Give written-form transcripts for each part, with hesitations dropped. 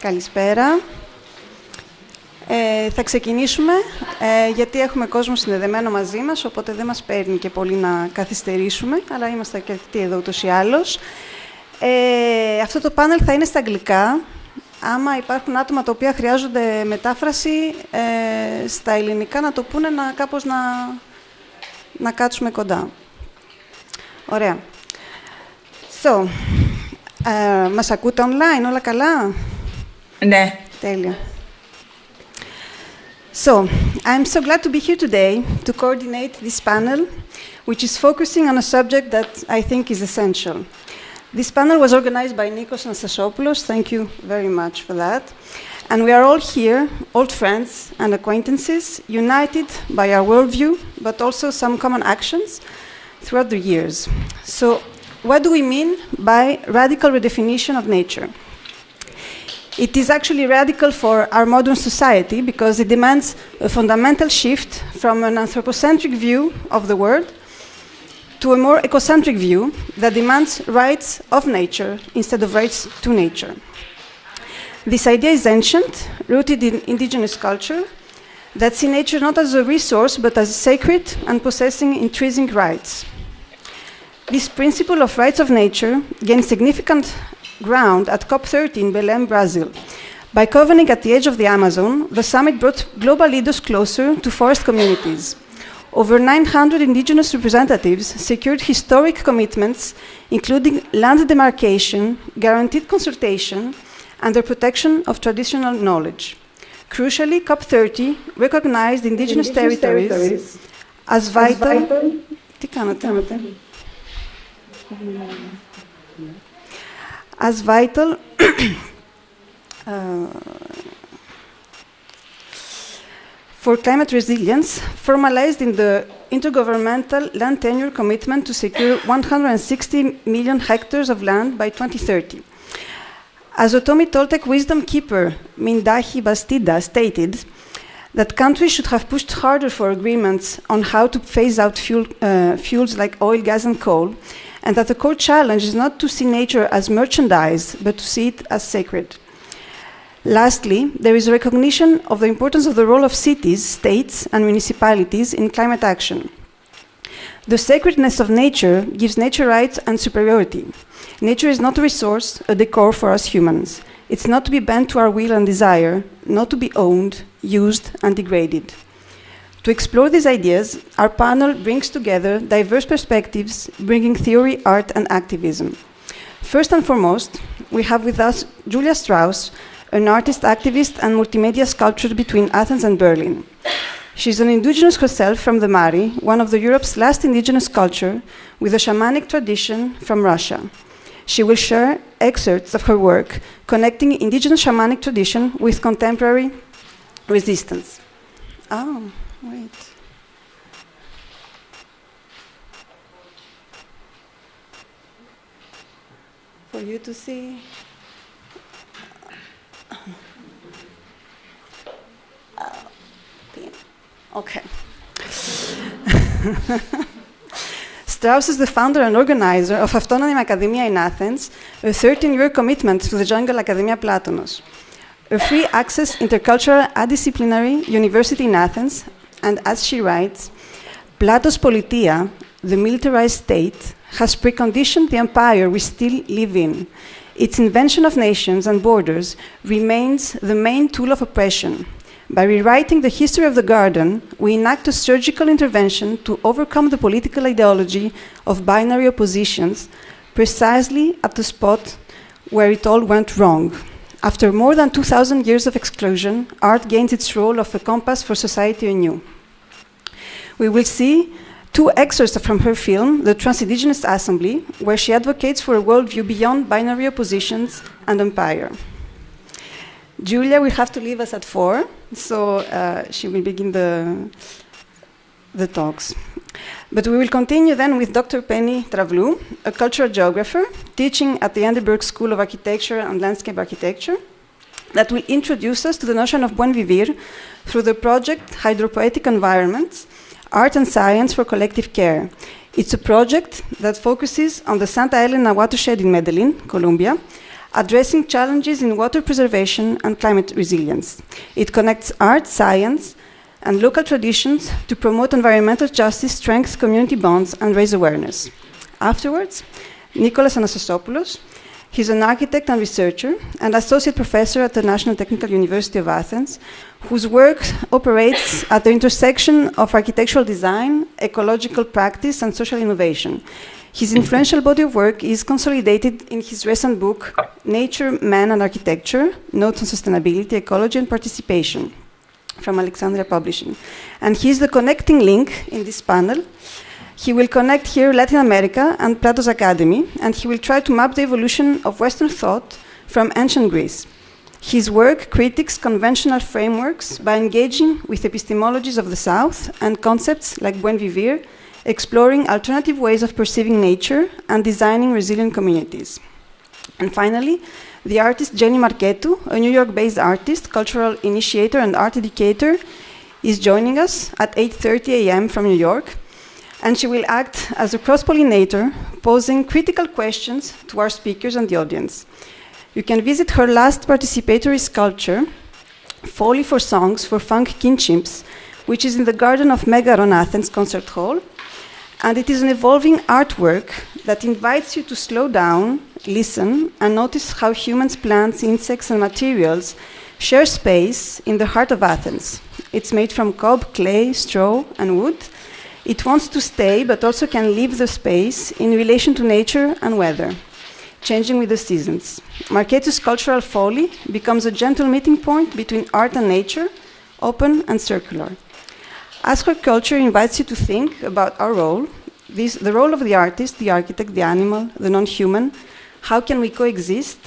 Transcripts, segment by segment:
Καλησπέρα. Θα ξεκινήσουμε, γιατί έχουμε κόσμο συνδεδεμένο μαζί μας, οπότε δεν μας παίρνει και πολύ να καθυστερήσουμε, αλλά είμαστε αρκετοί εδώ ούτως ή άλλως. Αυτό το πάνελ θα είναι στα αγγλικά. Άμα υπάρχουν άτομα τα οποία χρειάζονται μετάφραση στα ελληνικά, να το πούνε κάπως να κάτσουμε κοντά. Ωραία. So, μας ακούτε online, όλα καλά? Ναι. Τέλεια. So, I'm so glad to be here today to coordinate this panel, which is focusing on a subject that I think is essential. This panel was organized by Nikos and Anastasopoulos. Thank you very much for that. And we are all here, old friends and acquaintances, united by our worldview, but also some common actions throughout the years. So, what do we mean by radical redefinition of nature? It is actually radical for our modern society because it demands a fundamental shift from an anthropocentric view of the world to a more ecocentric view that demands rights of nature instead of rights to nature. This idea is ancient, rooted in indigenous culture, that see nature not as a resource but as sacred and possessing intrinsic rights. This principle of rights of nature gained significant ground at COP30 in Belém, Brazil. By convening at the edge of the Amazon, the summit brought global leaders closer to forest communities. Over 900 indigenous representatives secured historic commitments, including land demarcation, guaranteed consultation, and the protection of traditional knowledge. Crucially, COP30 recognized indigenous territories as vital. As vital for climate resilience, formalized in the Intergovernmental Land Tenure Commitment to secure 160 million hectares of land by 2030. As Otomi Toltec wisdom keeper Mindahi Bastida stated, that countries should have pushed harder for agreements on how to phase out fuels like oil, gas, and coal, and that the core challenge is not to see nature as merchandise, but to see it as sacred. Lastly, there is a recognition of the importance of the role of cities, states, and municipalities in climate action. The sacredness of nature gives nature rights and superiority. Nature is not a resource, a decor for us humans. It's not to be bent to our will and desire, not to be owned, used, and degraded. To explore these ideas, our panel brings together diverse perspectives, bringing theory, art, and activism. First and foremost, we have with us Joulia Strauss, an artist, activist, and multimedia sculptor between Athens and Berlin. She's an indigenous herself from the Mari, one of Europe's last indigenous culture, with a shamanic tradition from Russia. She will share excerpts of her work, connecting indigenous shamanic tradition with contemporary resistance. Oh. Wait. For you to see. Okay. Strauss is the founder and organizer of Autonomy Academia in Athens, a 13-year commitment to the Jungle Academia Platonos, a free-access intercultural adisciplinary university in Athens. And as she writes, Plato's politia, the militarized state, has preconditioned the empire we still live in. Its invention of nations and borders remains the main tool of oppression. By rewriting the history of the garden, we enact a surgical intervention to overcome the political ideology of binary oppositions, precisely at the spot where it all went wrong. After more than 2,000 years of exclusion, art gains its role of a compass for society anew. We will see two excerpts from her film, The Transindigenous Assembly, where she advocates for a worldview beyond binary oppositions and empire. Joulia will have to leave us at 4, so she will begin the talks. But we will continue then with Dr. Pέννυ Τραυλού, a cultural geographer, teaching at the Edinburgh School of Architecture and Landscape Architecture, that will introduce us to the notion of buen vivir through the project Hydropoetic Environments, Art and Science for Collective Care. It's a project that focuses on the Santa Elena watershed in Medellin, Colombia, addressing challenges in water preservation and climate resilience. It connects art, science, and local traditions to promote environmental justice, strengthen community bonds, and raise awareness. Afterwards, Nikolas Anastasopoulos. He's an architect and researcher and associate professor at the National Technical University of Athens, whose work operates at the intersection of architectural design, ecological practice, and social innovation. His influential body of work is consolidated in his recent book, Nature, Man and Architecture, Notes on Sustainability, Ecology and Participation, from Alexandria Publishing. And he's the connecting link in this panel. He will connect here Latin America and Plato's Academy, and he will try to map the evolution of Western thought from ancient Greece. His work critiques conventional frameworks by engaging with epistemologies of the South and concepts like buen vivir, exploring alternative ways of perceiving nature and designing resilient communities. And finally, the artist Τζένη Marketou, a New York-based artist, cultural initiator, and art educator, is joining us at 8:30 a.m. from New York. And she will act as a cross-pollinator, posing critical questions to our speakers and the audience. You can visit her last participatory sculpture, Foley for Songs for Funk Kinship's, which is in the garden of Megaron Athens Concert Hall. And it is an evolving artwork that invites you to slow down, listen, and notice how humans, plants, insects, and materials share space in the heart of Athens. It's made from cob, clay, straw, and wood. It wants to stay, but also can leave the space in relation to nature and weather, changing with the seasons. Marketou's cultural folly becomes a gentle meeting point between art and nature, open and circular. As her culture invites you to think about our role, the role of the artist, the architect, the animal, the non-human, how can we coexist,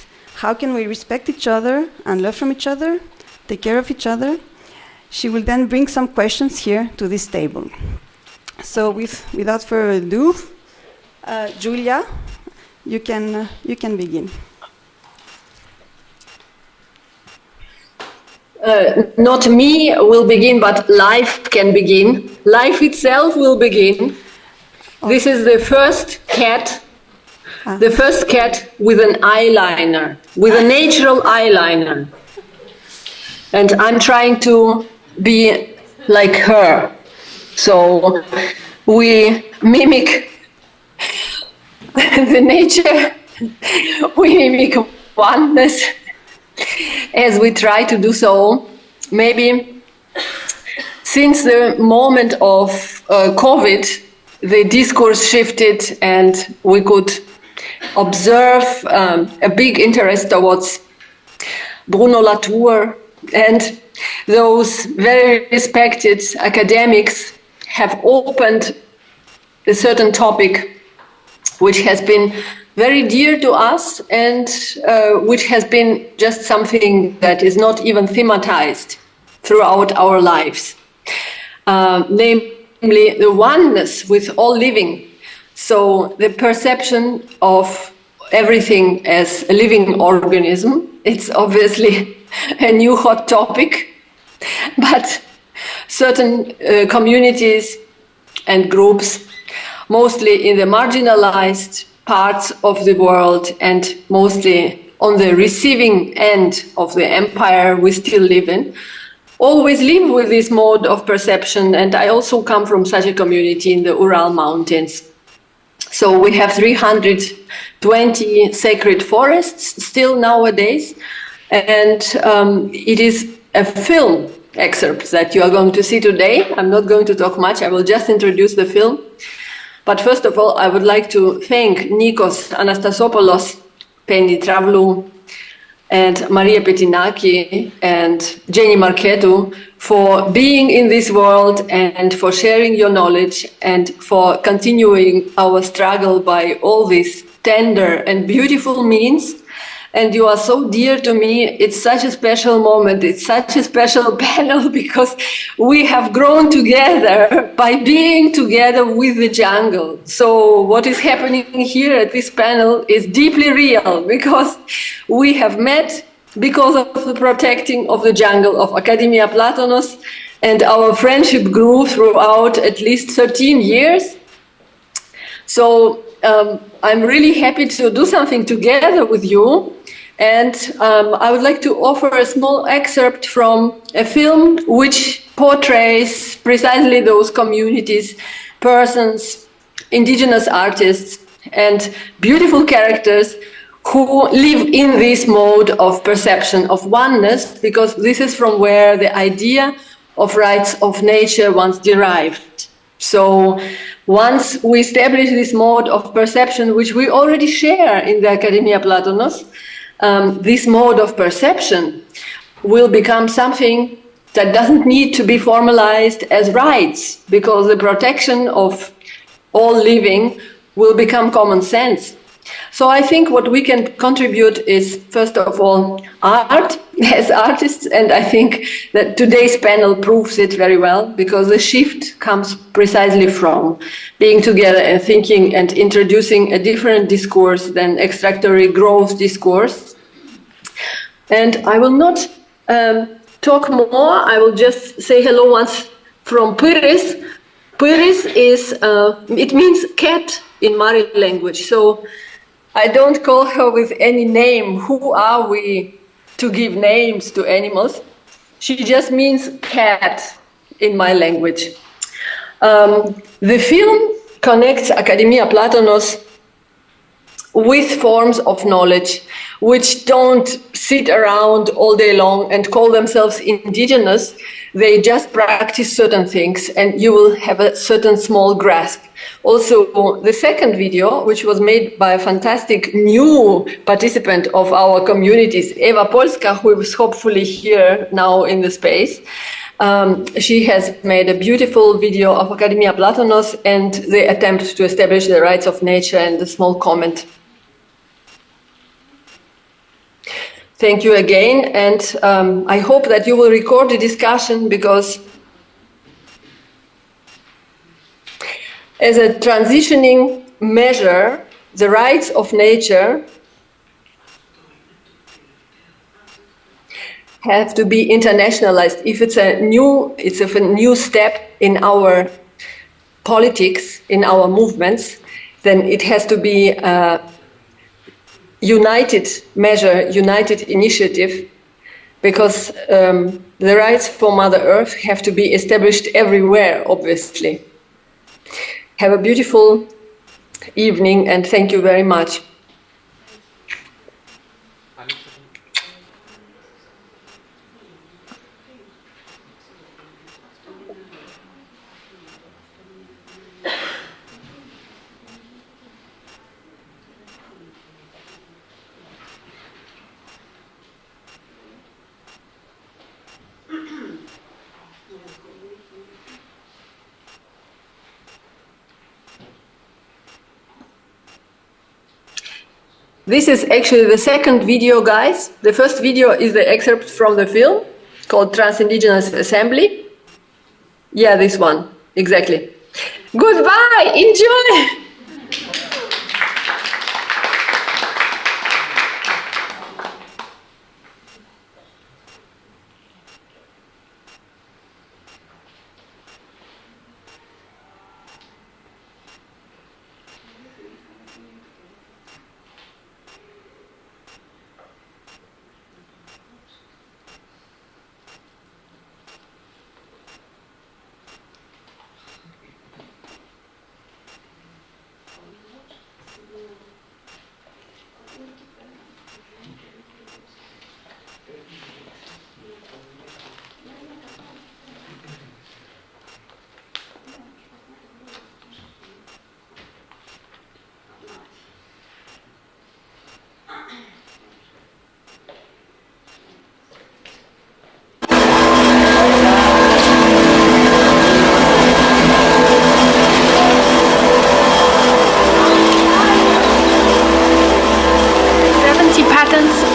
how can we respect each other and learn from each other, take care of each other, she will then bring some questions here to this table. So without further ado, Joulia, you can begin. Not me will begin, but life can begin. Life itself will begin. Okay. This is the first cat, the first cat with an eyeliner, with a natural eyeliner. And I'm trying to be like her. So we mimic the nature, we mimic oneness as we try to do so. Maybe since the moment of COVID, the discourse shifted and we could observe a big interest towards Bruno Latour, and those very respected academics have opened a certain topic which has been very dear to us and which has been just something that is not even thematized throughout our lives, namely the oneness with all living. So the perception of everything as a living organism, it's obviously a new hot topic, but certain communities and groups, mostly in the marginalized parts of the world and mostly on the receiving end of the empire we still live in, always live with this mode of perception. And I also come from such a community in the Ural Mountains. So we have 320 sacred forests still nowadays, and it is a film excerpt that you are going to see today. I'm not going to talk much, I will just introduce the film. But first of all, I would like to thank Nikos Anastasopoulos, Pέννυ, Travlou, and Maria Peteinaki and Τζένη Marketou for being in this world and for sharing your knowledge and for continuing our struggle by all these tender and beautiful means. And you are so dear to me. It's such a special moment. It's such a special panel because we have grown together by being together with the jungle. So what is happening here at this panel is deeply real because we have met because of the protecting of the jungle of Academia Platonos, and our friendship grew throughout at least 13 years. So I'm really happy to do something together with you And I would like to offer a small excerpt from a film which portrays precisely those communities, persons, indigenous artists, and beautiful characters who live in this mode of perception of oneness, because this is from where the idea of rights of nature once derived. So once we establish this mode of perception, which we already share in the Academia Platonos, this mode of perception will become something that doesn't need to be formalized as rights, because the protection of all living will become common sense. So I think what we can contribute is, first of all, art as artists, and I think that today's panel proves it very well, because the shift comes precisely from being together and thinking and introducing a different discourse than extractory growth discourse. And I will not talk more, I will just say hello once from Pyris. Pyris is, it means cat in Mari language, so I don't call her with any name. Who are we to give names to animals? She just means cat in my language. The film connects Academia Platonos with forms of knowledge which don't sit around all day long and call themselves indigenous. They just practice certain things and you will have a certain small grasp. Also, the second video, which was made by a fantastic new participant of our communities, Eva Polska, who is hopefully here now in the space. She has made a beautiful video of Academia Platonos and the attempt to establish the rights of nature, and a small comment. Thank you again, and I hope that you will record the discussion, because as a transitioning measure, the rights of nature have to be internationalized. If it's a new step in our politics, in our movements, then it has to be a united measure, united initiative, because the rights for Mother Earth have to be established everywhere, obviously. Have a beautiful evening, and thank you very much. This is actually the second video, guys. The first video is the excerpt from the film called Trans-Indigenous Assembly. Yeah, this one, exactly. Goodbye, enjoy!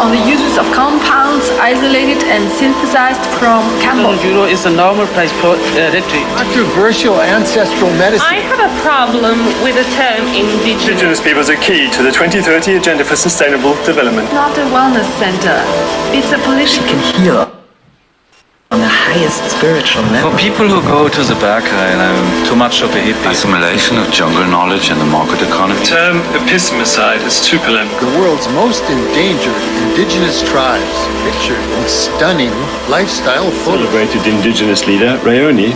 On the uses of compounds isolated and synthesized from camel. Euro is a normal price for retreat. Controversial ancestral medicine. I have a problem with the term indigenous. Indigenous peoples are key to the 2030 Agenda for Sustainable Development. It's not a wellness center. It's a political. Can heal on the highest spiritual level. For people who go to the Berghain, I'm too much of a hippie. Assimilation of jungle knowledge and the market economy. The term epistemicide is too polemic. The world's most endangered indigenous tribes, pictured in stunning lifestyle photos. Celebrated indigenous leader, Rayoni,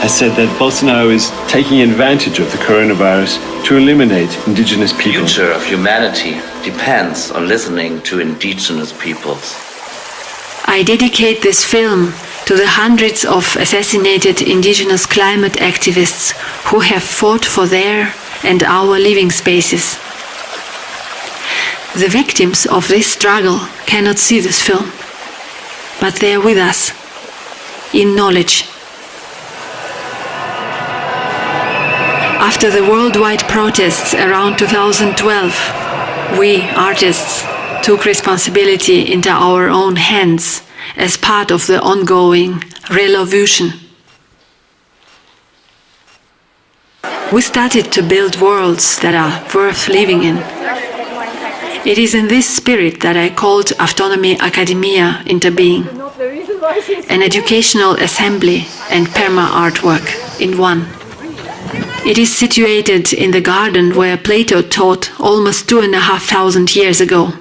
has said that Bolsonaro is taking advantage of the coronavirus to eliminate indigenous people. The future of humanity depends on listening to indigenous peoples. I dedicate this film to the hundreds of assassinated indigenous climate activists who have fought for their and our living spaces. The victims of this struggle cannot see this film, but they are with us, in knowledge. After the worldwide protests around 2012, we, artists, took responsibility into our own hands as part of the ongoing Redefinition. We started to build worlds that are worth living in. It is in this spirit that I called Autonomy Academia into being, an educational assembly and perma-artwork in one. It is situated in the garden where Plato taught almost 2,500 years ago.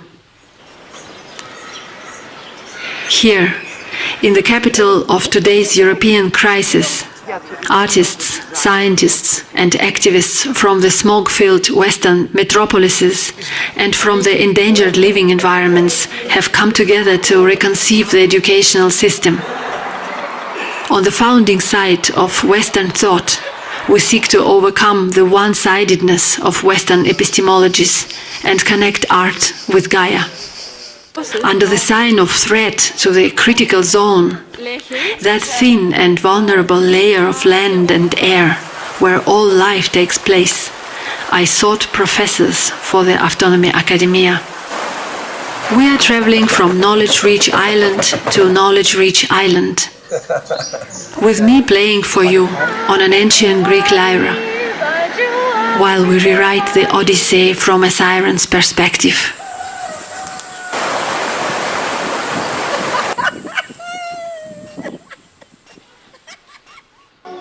Here, in the capital of today's European crisis, artists, scientists and activists from the smog-filled Western metropolises and from the endangered living environments have come together to reconceive the educational system. On the founding site of Western thought, we seek to overcome the one-sidedness of Western epistemologies and connect art with Gaia. Under the sign of threat to the critical zone, that thin and vulnerable layer of land and air where all life takes place, I sought professors for the Autonomy Academia. We are traveling from knowledge-rich island to knowledge-rich island, with me playing for you on an ancient Greek lyra, while we rewrite the Odyssey from a siren's perspective.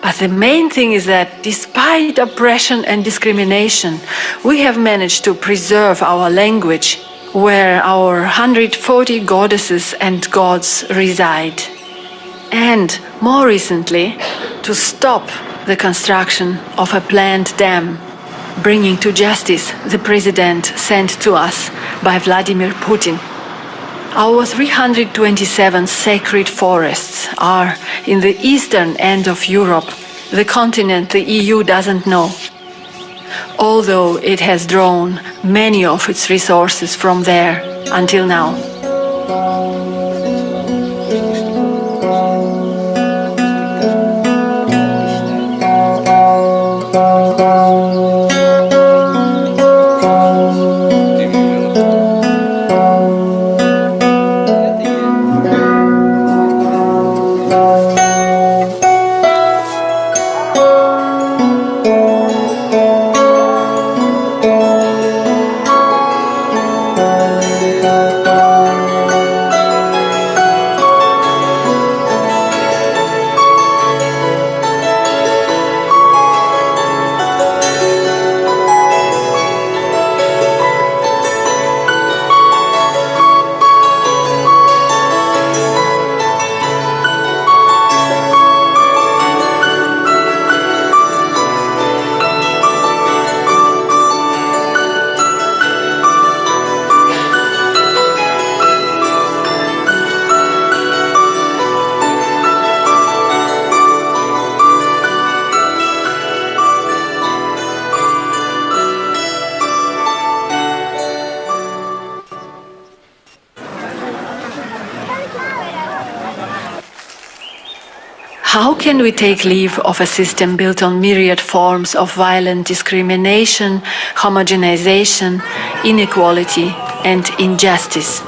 But the main thing is that despite oppression and discrimination, we have managed to preserve our language where our 140 goddesses and gods reside. And more recently, to stop the construction of a planned dam, bringing to justice the president sent to us by Vladimir Putin. Our 327 sacred forests are in the eastern end of Europe, the continent the EU doesn't know, although it has drawn many of its resources from there until now. How can we take leave of a system built on myriad forms of violent discrimination, homogenization, inequality, and injustice?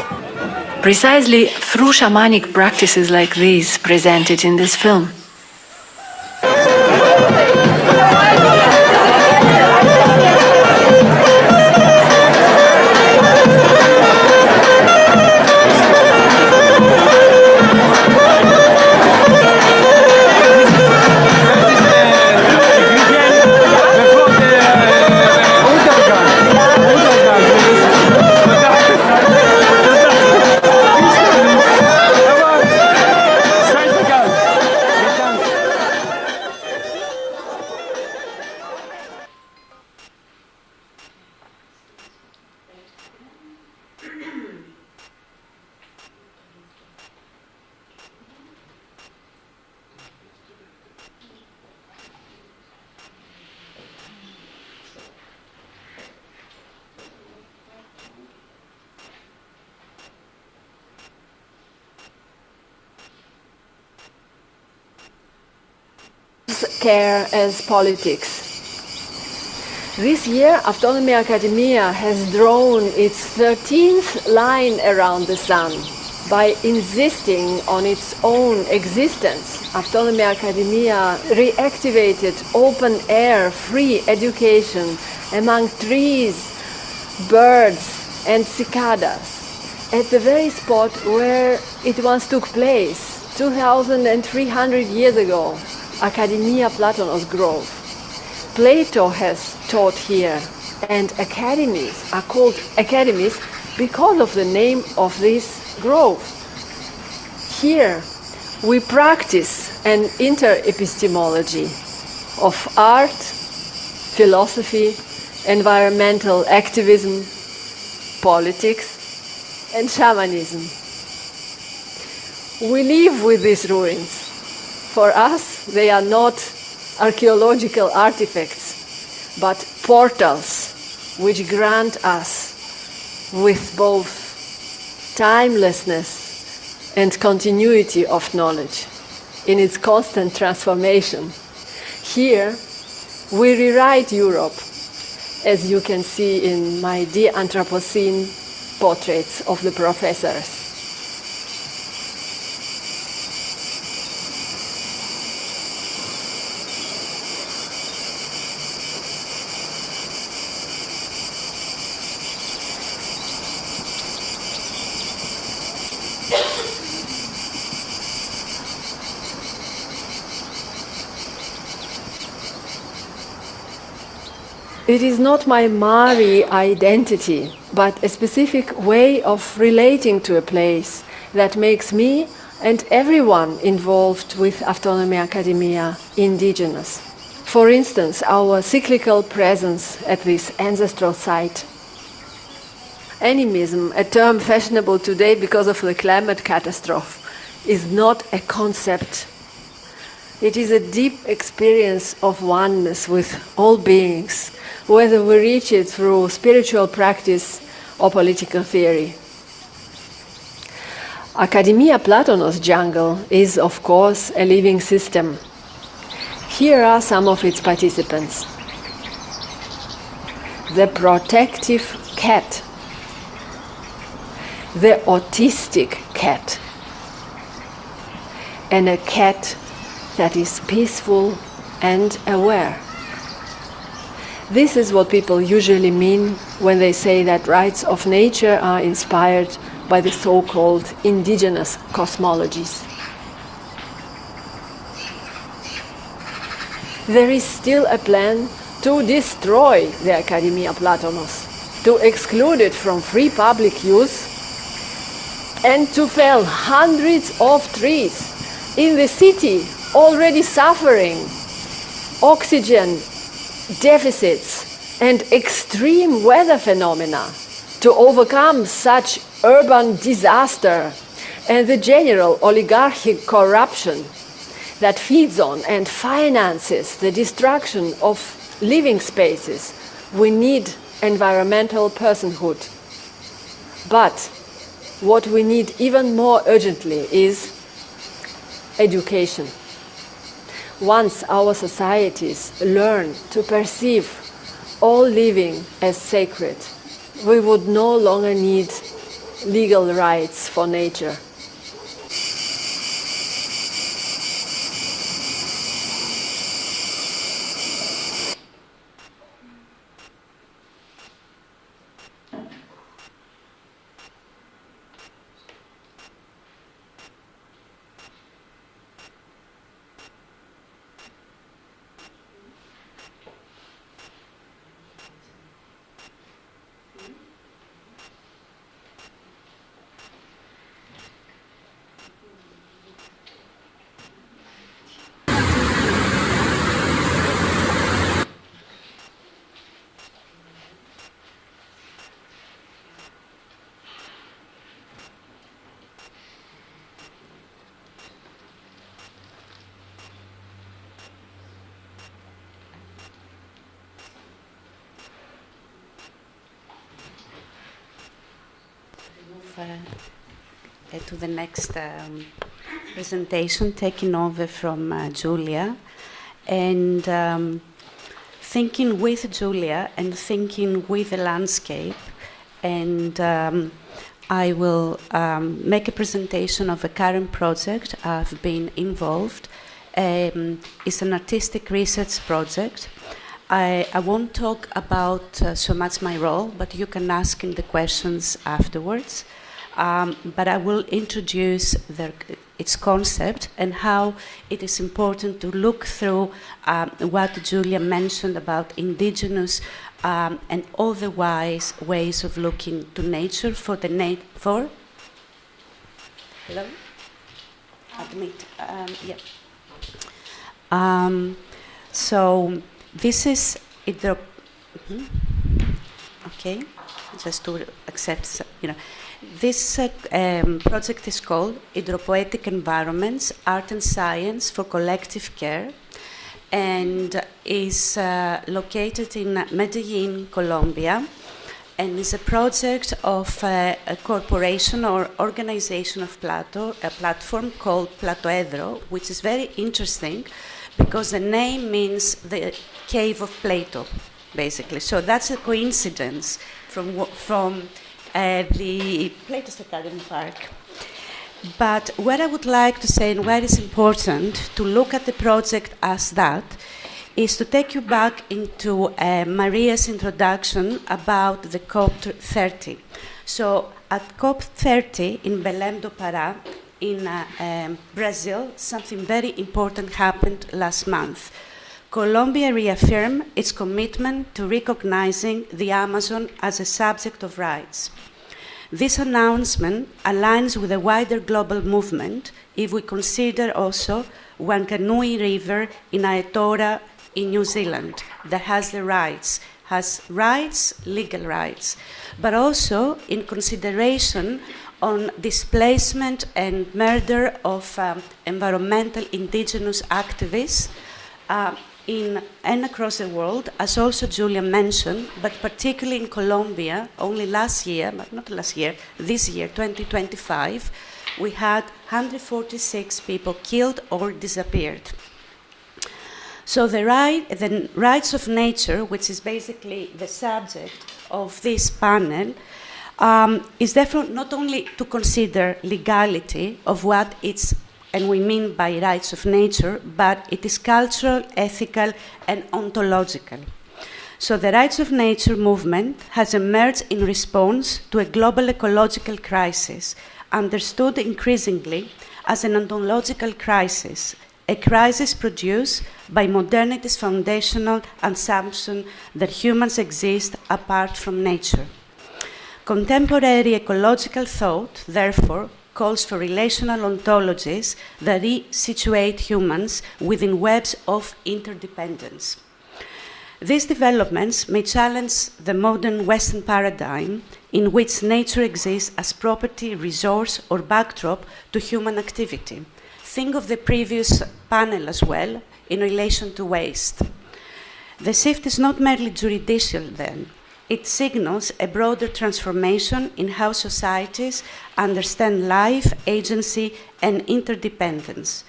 Precisely through shamanic practices like these presented in this film. care as politics. This year, Autonomy Academia has drawn its 13th line around the sun. By insisting on its own existence, Autonomy Academia reactivated open-air free education among trees, birds and cicadas at the very spot where it once took place 2,300 years ago, Academia Platonos Grove. Plato has taught here, and academies are called academies because of the name of this grove. Here we practice an inter-epistemology of art, philosophy, environmental activism, politics, and shamanism. We live with these ruins. For us, they are not archaeological artifacts, but portals which grant us with both timelessness and continuity of knowledge in its constant transformation. Here, we rewrite Europe, as you can see in my de-Anthropocene portraits of the professors. It is not my Mari identity, but a specific way of relating to a place that makes me and everyone involved with Autonomy Academia indigenous. For instance, our cyclical presence at this ancestral site. Animism, a term fashionable today because of the climate catastrophe, is not a concept. It is a deep experience of oneness with all beings, whether we reach it through spiritual practice or political theory. Academia Platonos jungle is, of course, a living system. Here are some of its participants. The protective cat, the autistic cat, and a cat that is peaceful and aware. This is what people usually mean when they say that rights of nature are inspired by the so-called indigenous cosmologies. There is still a plan to destroy the Academia Platonos, to exclude it from free public use, and to fell hundreds of trees in the city already suffering oxygen deficits and extreme weather phenomena, to overcome such urban disaster and the general oligarchic corruption that feeds on and finances the destruction of living spaces. We need environmental personhood. But what we need even more urgently is education. Once our societies learn to perceive all living as sacred, we would no longer need legal rights for nature. To the next presentation, taking over from Joulia. and thinking with Joulia and thinking with the landscape. And I will make a presentation of a current project I've been involved. It's an artistic research project. I won't talk about so much my role, but you can ask in the questions afterwards. But I will introduce its concept and how it is important to look through what Joulia mentioned about indigenous and otherwise ways of looking to nature for the Hello? Admit. Yeah. So this is okay, just to accept, This project is called Hydropoetic Environments, Art and Science for Collective Care, and is located in Medellin, Colombia, and is a project of a corporation or organization of a platform called Platoedro, which is very interesting because the name means the cave of Plato, basically. So that's a coincidence from the Plato's Academy Park. But what I would like to say, and why it is important to look at the project as that, is to take you back into Maria's introduction about the COP30. So at COP30 in Belém do Pará, in Brazil, something very important happened last month. Colombia reaffirmed its commitment to recognizing the Amazon as a subject of rights. This announcement aligns with a wider global movement if we consider also Wanganui River in Aotearoa in New Zealand that has rights, legal rights, but also in consideration on displacement and murder of environmental indigenous activists in and across the world, as also Joulia mentioned, but particularly in Colombia, only last year, but not last year, this year, 2025, we had 146 people killed or disappeared. So the rights of nature, which is basically the subject of this panel, is therefore not only to consider legality of what it's and we mean by rights of nature, but it is cultural, ethical, and ontological. So the rights of nature movement has emerged in response to a global ecological crisis, understood increasingly as an ontological crisis, a crisis produced by modernity's foundational assumption that humans exist apart from nature. Contemporary ecological thought, therefore, calls for relational ontologies that resituate humans within webs of interdependence. These developments may challenge the modern Western paradigm in which nature exists as property, resource, or backdrop to human activity. Think of the previous panel as well in relation to waste. The shift is not merely juridical then. It signals a broader transformation in how societies understand life, agency, and interdependence.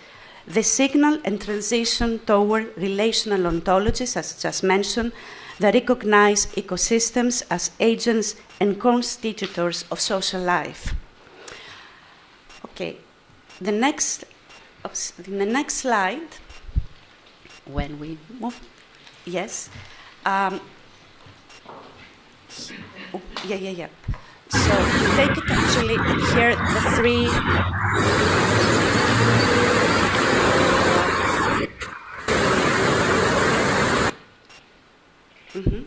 The signal and transition toward relational ontologies, as just mentioned, that recognize ecosystems as agents and constitutors of social life. Okay, in the next slide, when we move, yes. Yeah. So take it actually here, the three. Mm-hmm.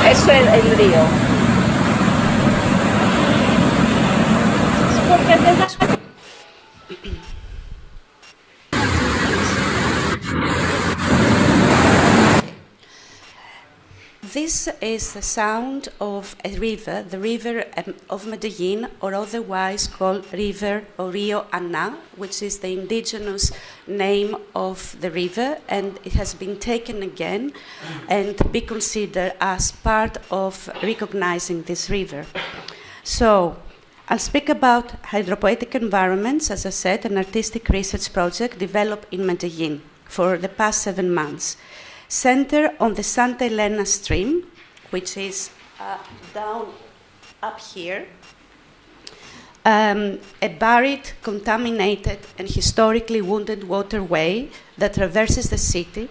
Eso es el río. this is the sound of a river, the river of Medellin, or otherwise called River or Rio Ana, which is the indigenous name of the river, and it has been taken again and be considered as part of recognizing this river. So, I'll speak about hydropoetic environments, as I said, an artistic research project developed in Medellin for the past 7 months. Centered on the Santa Elena stream, which is down up here, a buried, contaminated, and historically wounded waterway that traverses the city.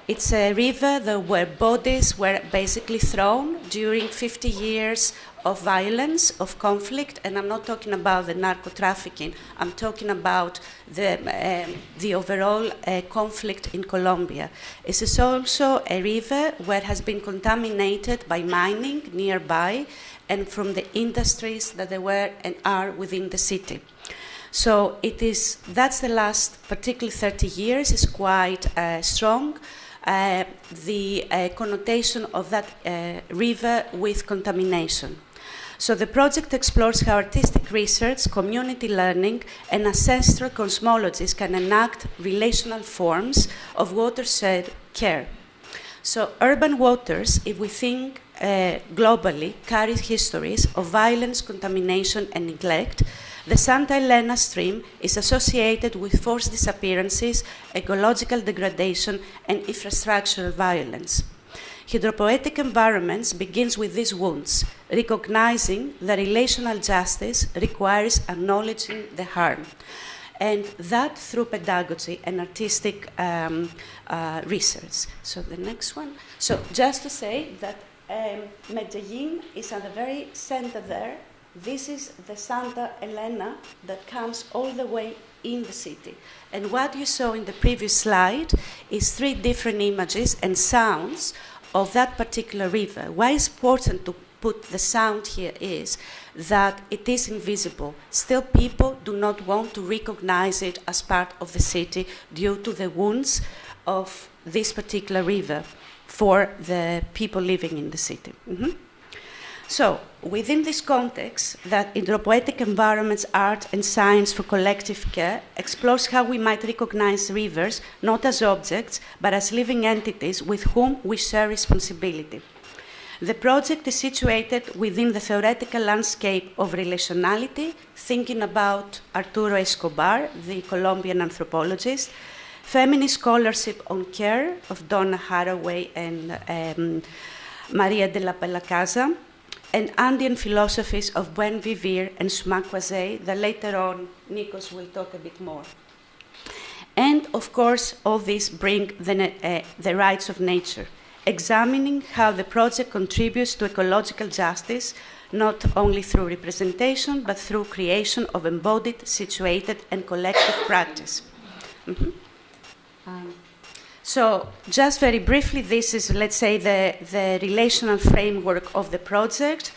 It's a river where bodies were basically thrown during 50 years of violence, of conflict, and I'm not talking about the narco-trafficking, I'm talking about the overall conflict in Colombia. It is also a river where it has been contaminated by mining nearby and from the industries that there were and are within the city. So that's the last, particularly 30 years, is quite strong. The connotation of that river with contamination. So the project explores how artistic research, community learning, and ancestral cosmologies can enact relational forms of watershed care. So urban waters, if we think globally, carry histories of violence, contamination, and neglect. The Santa Elena stream is associated with forced disappearances, ecological degradation, and infrastructural violence. Hydropoetic environments begins with these wounds, recognizing that relational justice requires acknowledging the harm, and that through pedagogy and artistic research. So the next one. So just to say that Medellin is at the very center there. This is the Santa Elena that comes all the way in the city. And what you saw in the previous slide is 3 different images and sounds of that particular river. Why it's important to put the sound here is that it is invisible. Still, people do not want to recognize it as part of the city due to the wounds of this particular river for the people living in the city. Mm-hmm. So, within this context, that hydropoetic environments, art, and science for collective care explores how we might recognize rivers not as objects, but as living entities with whom we share responsibility. The project is situated within the theoretical landscape of relationality, thinking about Arturo Escobar, the Colombian anthropologist, feminist scholarship on care of Donna Haraway and Maria de la Casa, and Andean philosophies of Buen Vivir and Sumakwase, that later on Nikos will talk a bit more. And, of course, all this bring the rights of nature, examining how the project contributes to ecological justice, not only through representation, but through creation of embodied, situated, and collective practice. Mm-hmm. So, just very briefly, this is, let's say, the relational framework of the project,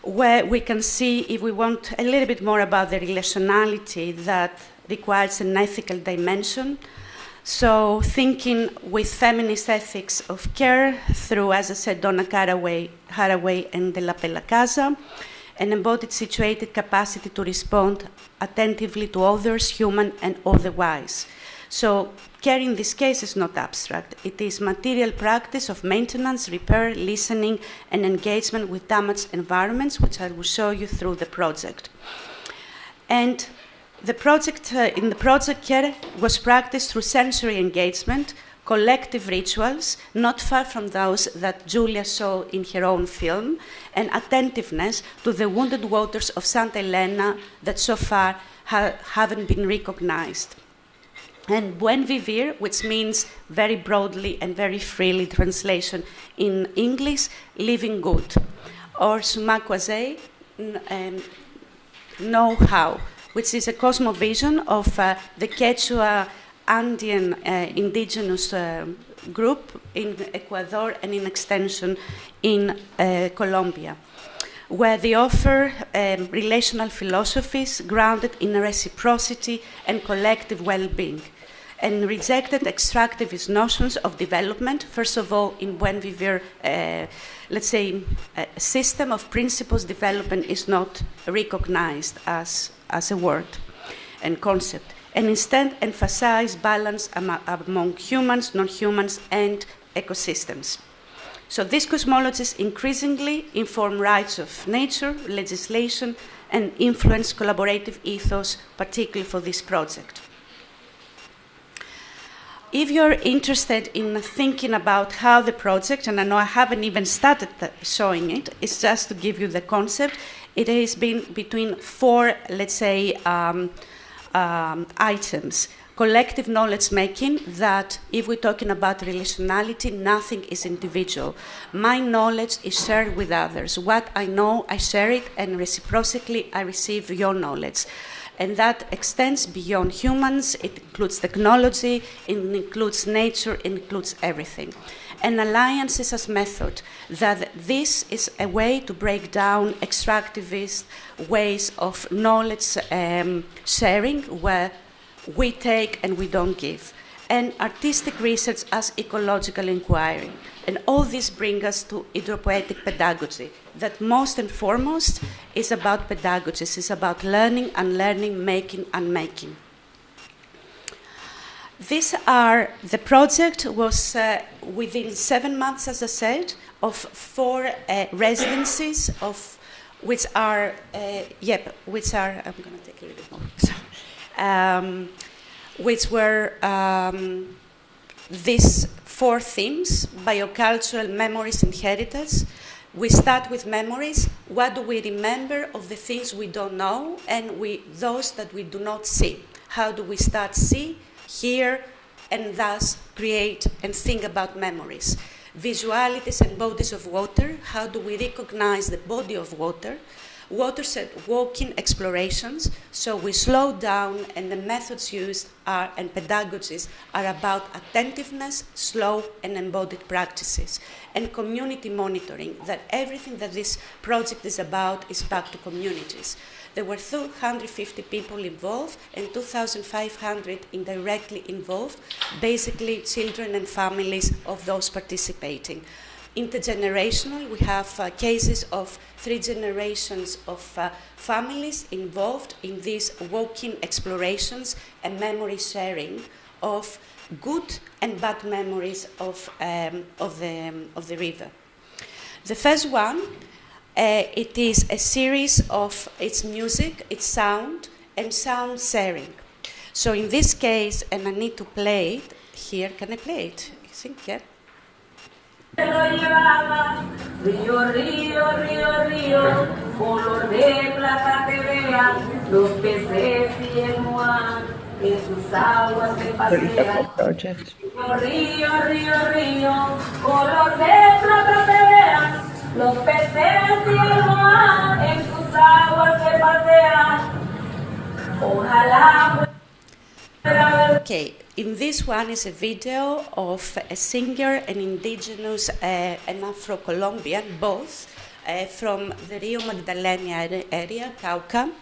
where we can see, if we want a little bit more about the relationality that requires an ethical dimension. So, thinking with feminist ethics of care through, as I said, Donna Haraway and de la Casa, an embodied, situated capacity to respond attentively to others, human and otherwise. So, care in this case is not abstract. It is material practice of maintenance, repair, listening, and engagement with damaged environments, which I will show you through the project. And the project, in the project, care was practiced through sensory engagement, collective rituals, not far from those that Joulia saw in her own film, and attentiveness to the wounded waters of Santa Elena that so far haven't been recognized. And Buen Vivir, which means very broadly and very freely translation in English, living good. Or Sumakwase, know how, which is a cosmovision of the Quechua Andean indigenous group in Ecuador and in extension in Colombia, where they offer relational philosophies grounded in reciprocity and collective well-being. and rejected extractivist notions of development, first of all, when we were, let's say, a system of principles development is not recognized as a word and concept, and instead emphasize balance among humans, non-humans, and ecosystems. So these cosmologies increasingly inform rights of nature, legislation, and influence collaborative ethos, particularly for this project. If you're interested in thinking about how the project, and I know I haven't even started showing it, it's just to give you the concept, it has been between four, let's say, items. Collective knowledge making, that if we're talking about relationality, nothing is individual. My knowledge is shared with others. What I know, I share it, and reciprocally, I receive your knowledge. And that extends beyond humans. It includes technology, it includes nature, it includes everything. And alliances as method, that this is a way to break down extractivist ways of knowledge sharing, where we take and we don't give. And artistic research as ecological inquiry. And all this brings us to hydropoetic pedagogy, that most and foremost is about pedagogy. It's about learning, unlearning, making, unmaking. The project was within 7 months, as I said, of 4 residencies, of which are, I'm going to take a little bit more. Which were these 4 themes: biocultural, memories, and heritage. We start with memories. What do we remember of the things we don't know, and those that we do not see? How do we start see, hear, and thus create and think about memories? Visualities and bodies of water. How do we recognize the body of water? Watershed walking explorations, so we slow down, and the methods used and pedagogies are about attentiveness, slow and embodied practices, and community monitoring, that everything that this project is about is back to communities. There were 250 people involved and 2,500 indirectly involved, basically children and families of those participating. Intergenerational, we have cases of 3 generations of families involved in these walking explorations and memory sharing of good and bad memories of the river. The first one, it is a series of its music, its sound, and sound sharing. So in this case, and I need to play it here, can I play it? I think, yeah. Río, río, río, río, color de plata te vean, los peces y el moán, en sus aguas se pasean. Río, río, río, color de plata te vean, los peces y el moán, en sus aguas se pasean. Ojalá. Okay. In this one is a video of a singer, an indigenous and Afro-Colombian, both from the Rio Magdalena area, Cauca,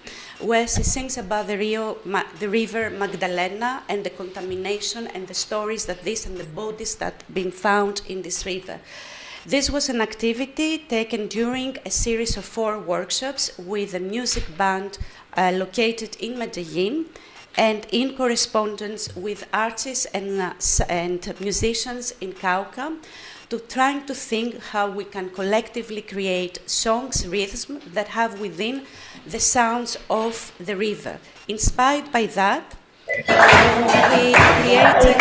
where she sings about the river Magdalena and the contamination and the stories that this and the bodies that have been found in this river. This was an activity taken during a series of 4 workshops with a music band located in Medellin, and in correspondence with artists and musicians in Cauca, to trying to think how we can collectively create songs, rhythms that have within the sounds of the river. Inspired by that, we created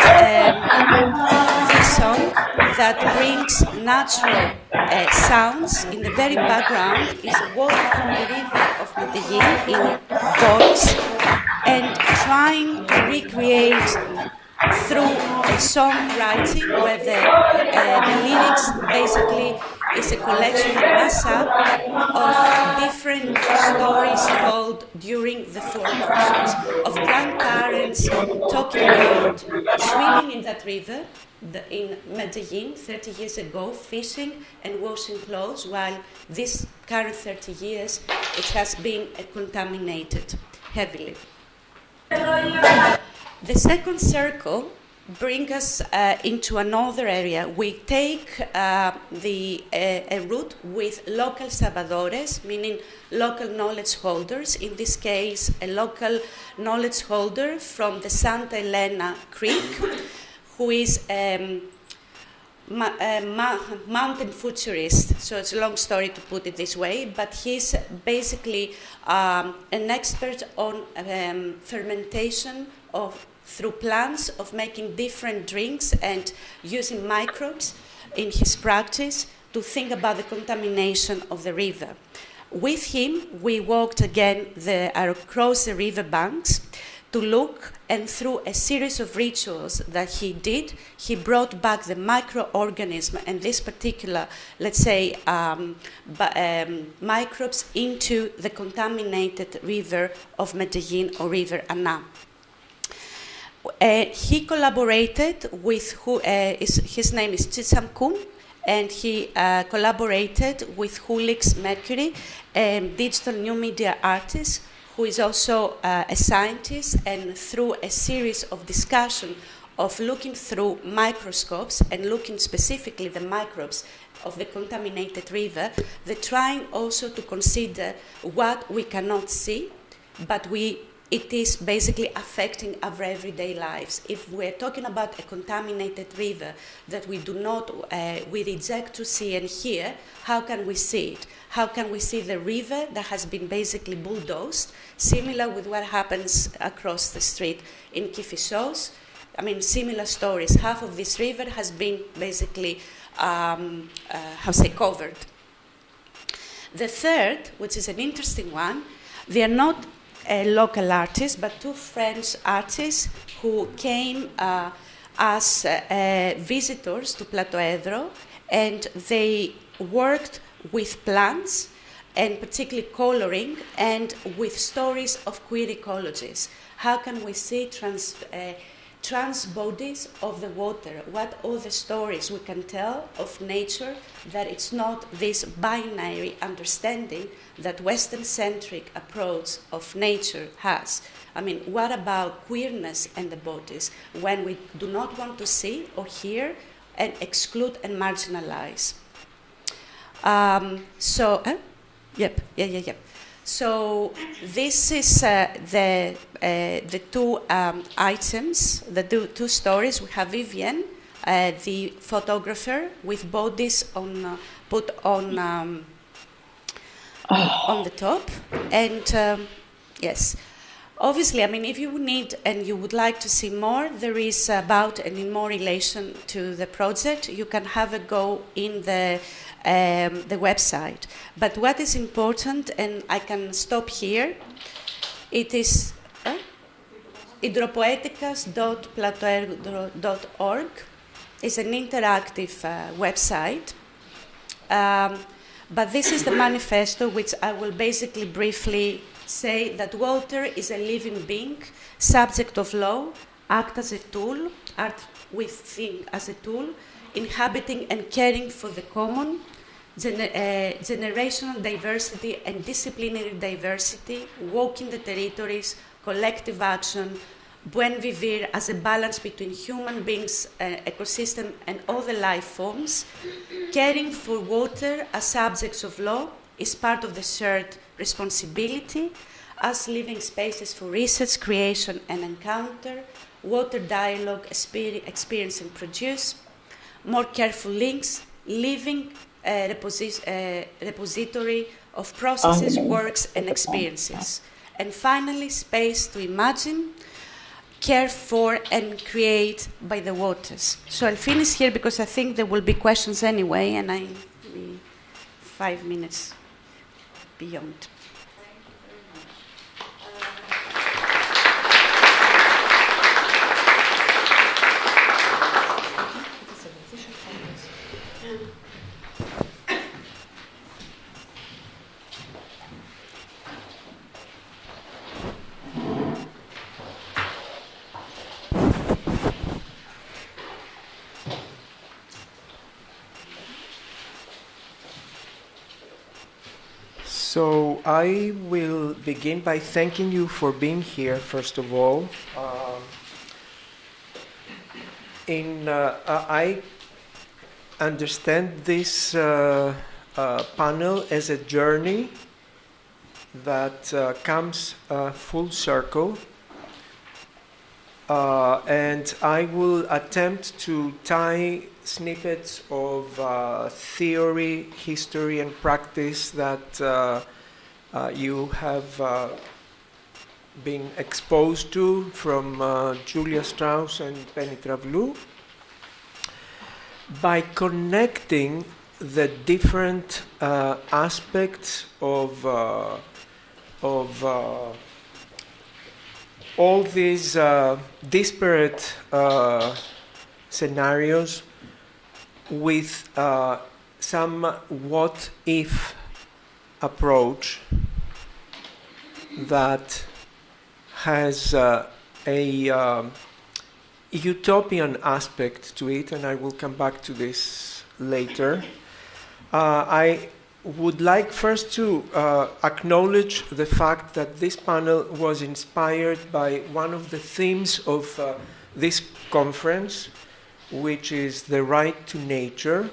this song that brings natural sounds. In the very background is water from the river of Medellin in voice, and trying to recreate through a songwriting where the lyrics basically is a collection, a mass-up of different stories told during the 4 workshops of grandparents talking about swimming in that river in Medellin 30 years ago, fishing and washing clothes, while this current 30 years it has been contaminated heavily. The second circle brings us into another area. We take a route with local sabadores, meaning local knowledge holders. In this case, a local knowledge holder from the Santa Elena Creek, who is a mountain futurist. So it's a long story to put it this way, but he's basically an expert on fermentation through plants, of making different drinks and using microbes in his practice to think about the contamination of the river. With him, we walked again across the river banks to look, and through a series of rituals that he did, he brought back the microorganism and this particular, let's say, microbes into the contaminated river of Medellin or River Ana. He collaborated with his name is Chisamkum, and he collaborated with Hulix Mercury, a digital new media artist who is also a scientist, and through a series of discussion of looking through microscopes and looking specifically the microbes of the contaminated river, they're trying also to consider what we cannot see, but it is basically affecting our everyday lives. If we're talking about a contaminated river that we we reject to see and hear, how can we see it? How can we see the river that has been basically bulldozed, similar with what happens across the street in Kifisos? I mean, similar stories. Half of this river has been basically, covered. The third, which is an interesting one, they are not local artists, but two French artists who came as visitors to Plateau Edro, and they worked with plants, and particularly coloring, and with stories of queer ecologies. How can we see trans bodies of the water? What are the stories we can tell of nature, that it's not this binary understanding that Western-centric approach of nature has? I mean, what about queerness and the bodies when we do not want to see or hear and exclude and marginalize? So this is the two items, the two stories. We have Vivienne, the photographer, with bodies put on the top, and yes. Obviously, I mean, if you need and you would like to see more, there is about and in more relation to the project, you can have a go in the website. But what is important, and I can stop here, it is hydropoeticas.platoedro.org. It's an interactive website. But this is the manifesto, which I will basically briefly say that water is a living being, subject of law, act as a tool, art with thing as a tool, inhabiting and caring for the common, generational diversity and disciplinary diversity, walking the territories, collective action, buen vivir as a balance between human beings, ecosystem and other life forms, caring for water as subjects of law is part of the shared responsibility as living spaces for research, creation and encounter, water dialogue, experience and produce, more careful links, living repository of processes, works and experiences. And finally, space to imagine, care for and create by the waters. So I'll finish here because I think there will be questions anyway, and I be 5 minutes beyond. So I will begin by thanking you for being here, first of all. I understand this panel as a journey that comes full circle, and I will attempt to tie snippets of theory, history, and practice that you have been exposed to from Joulia Strauss and Pέννυ Τραυλού, by connecting the different aspects of all these disparate scenarios with some what-if approach that has a utopian aspect to it, and I will come back to this later. I would like first to acknowledge the fact that this panel was inspired by one of the themes of this conference, which is the right to nature,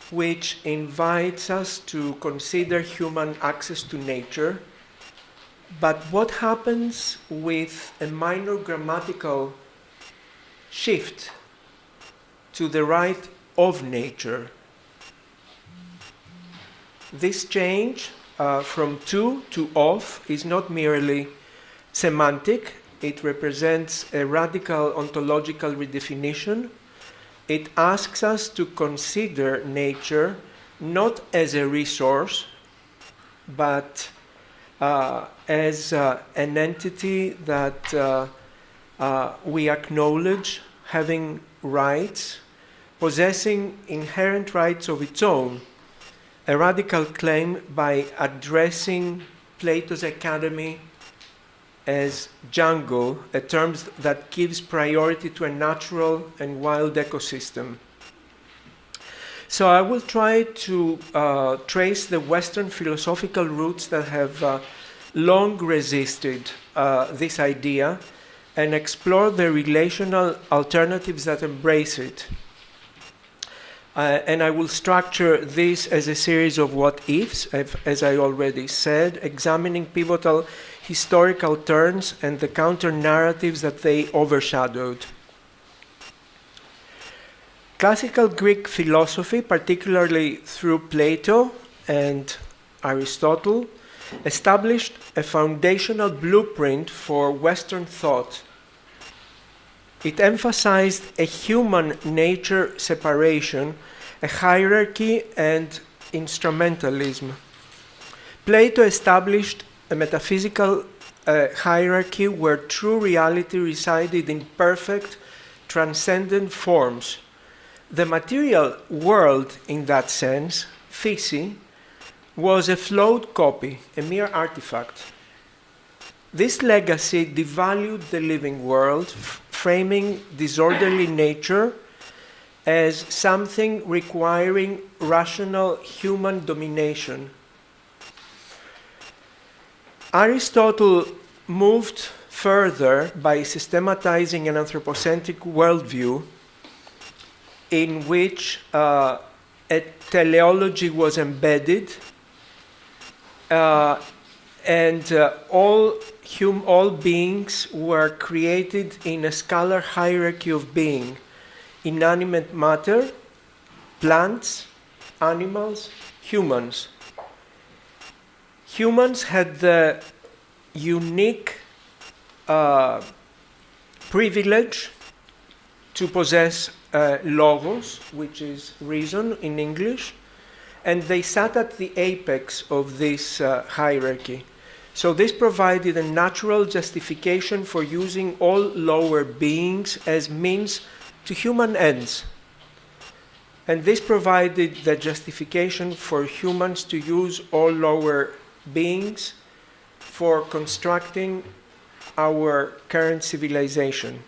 which invites us to consider human access to nature. But what happens with a minor grammatical shift to the right of nature? This change from to of is not merely semantic. It represents a radical ontological redefinition. It asks us to consider nature not as a resource, but as an entity that we acknowledge having rights, possessing inherent rights of its own, a radical claim by addressing Plato's academy as jungle, a term that gives priority to a natural and wild ecosystem. So I will try to trace the Western philosophical roots that have long resisted this idea and explore the relational alternatives that embrace it. And I will structure this as a series of what-ifs, as I already said, examining pivotal historical turns and the counter-narratives that they overshadowed. Classical Greek philosophy, particularly through Plato and Aristotle, established a foundational blueprint for Western thought. It emphasized a human nature separation, a hierarchy, and instrumentalism. Plato established a metaphysical hierarchy where true reality resided in perfect, transcendent forms. The material world, in that sense, Φύση, was a flawed copy, a mere artifact. This legacy devalued the living world, framing disorderly nature as something requiring rational human domination. Aristotle moved further by systematizing an anthropocentric worldview in which a teleology was embedded, and all beings were created in a scalar hierarchy of being: inanimate matter, plants, animals, humans. Humans had the unique privilege to possess logos, which is reason in English, and they sat at the apex of this hierarchy. So this provided a natural justification for using all lower beings as means to human ends. And this provided the justification for humans to use all lower beings for constructing our current civilization.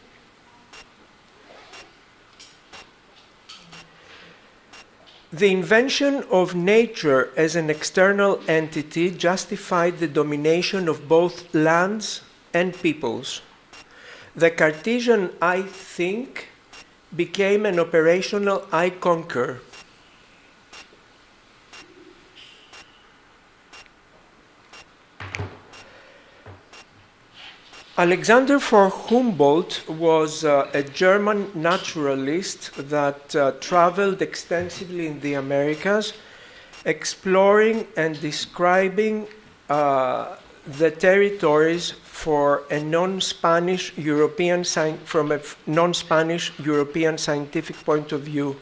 The invention of nature as an external entity justified the domination of both lands and peoples. The Cartesian I think became an operational I conquer. Alexander von Humboldt was a German naturalist that traveled extensively in the Americas, exploring and describing the territories for a non-Spanish European from a non-Spanish European scientific point of view.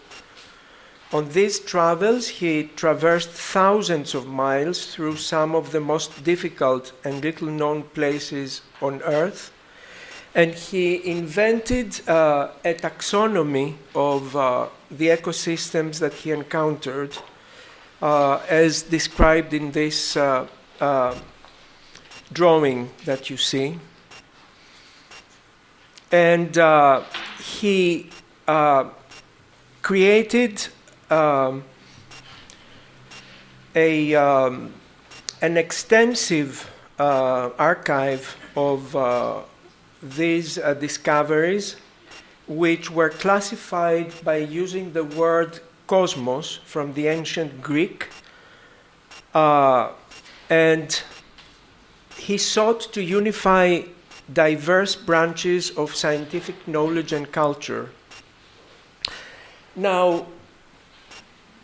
On these travels, he traversed thousands of miles through some of the most difficult and little-known places on Earth, and he invented a taxonomy of the ecosystems that he encountered, as described in this drawing that you see. And he created an extensive archive of these discoveries, which were classified by using the word cosmos from the ancient Greek, and he sought to unify diverse branches of scientific knowledge and culture. Now,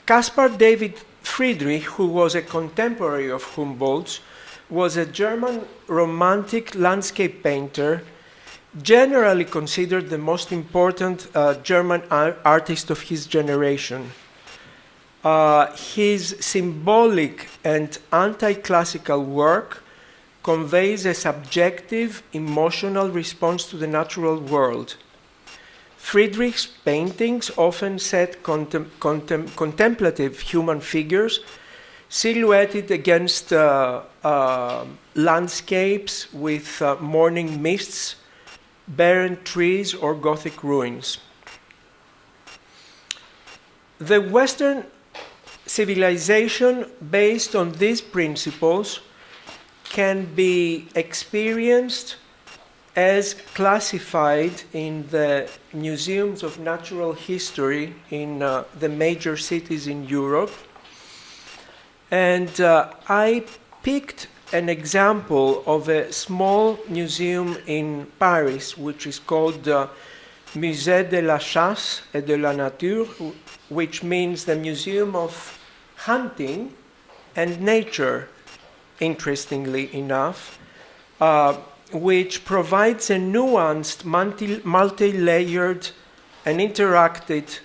Caspar David Friedrich, who was a contemporary of Humboldt's, was a German romantic landscape painter, generally considered the most important German artist of his generation. His symbolic and anti-classical work conveys a subjective, emotional response to the natural world. Friedrich's paintings often set contemplative human figures silhouetted against landscapes with morning mists, barren trees, or Gothic ruins. The Western civilization based on these principles can be experienced as classified in the museums of natural history in the major cities in Europe. And I picked an example of a small museum in Paris, which is called Musée de la Chasse et de la Nature, which means the Museum of Hunting and Nature, interestingly enough, which provides a nuanced, multi-layered and interacted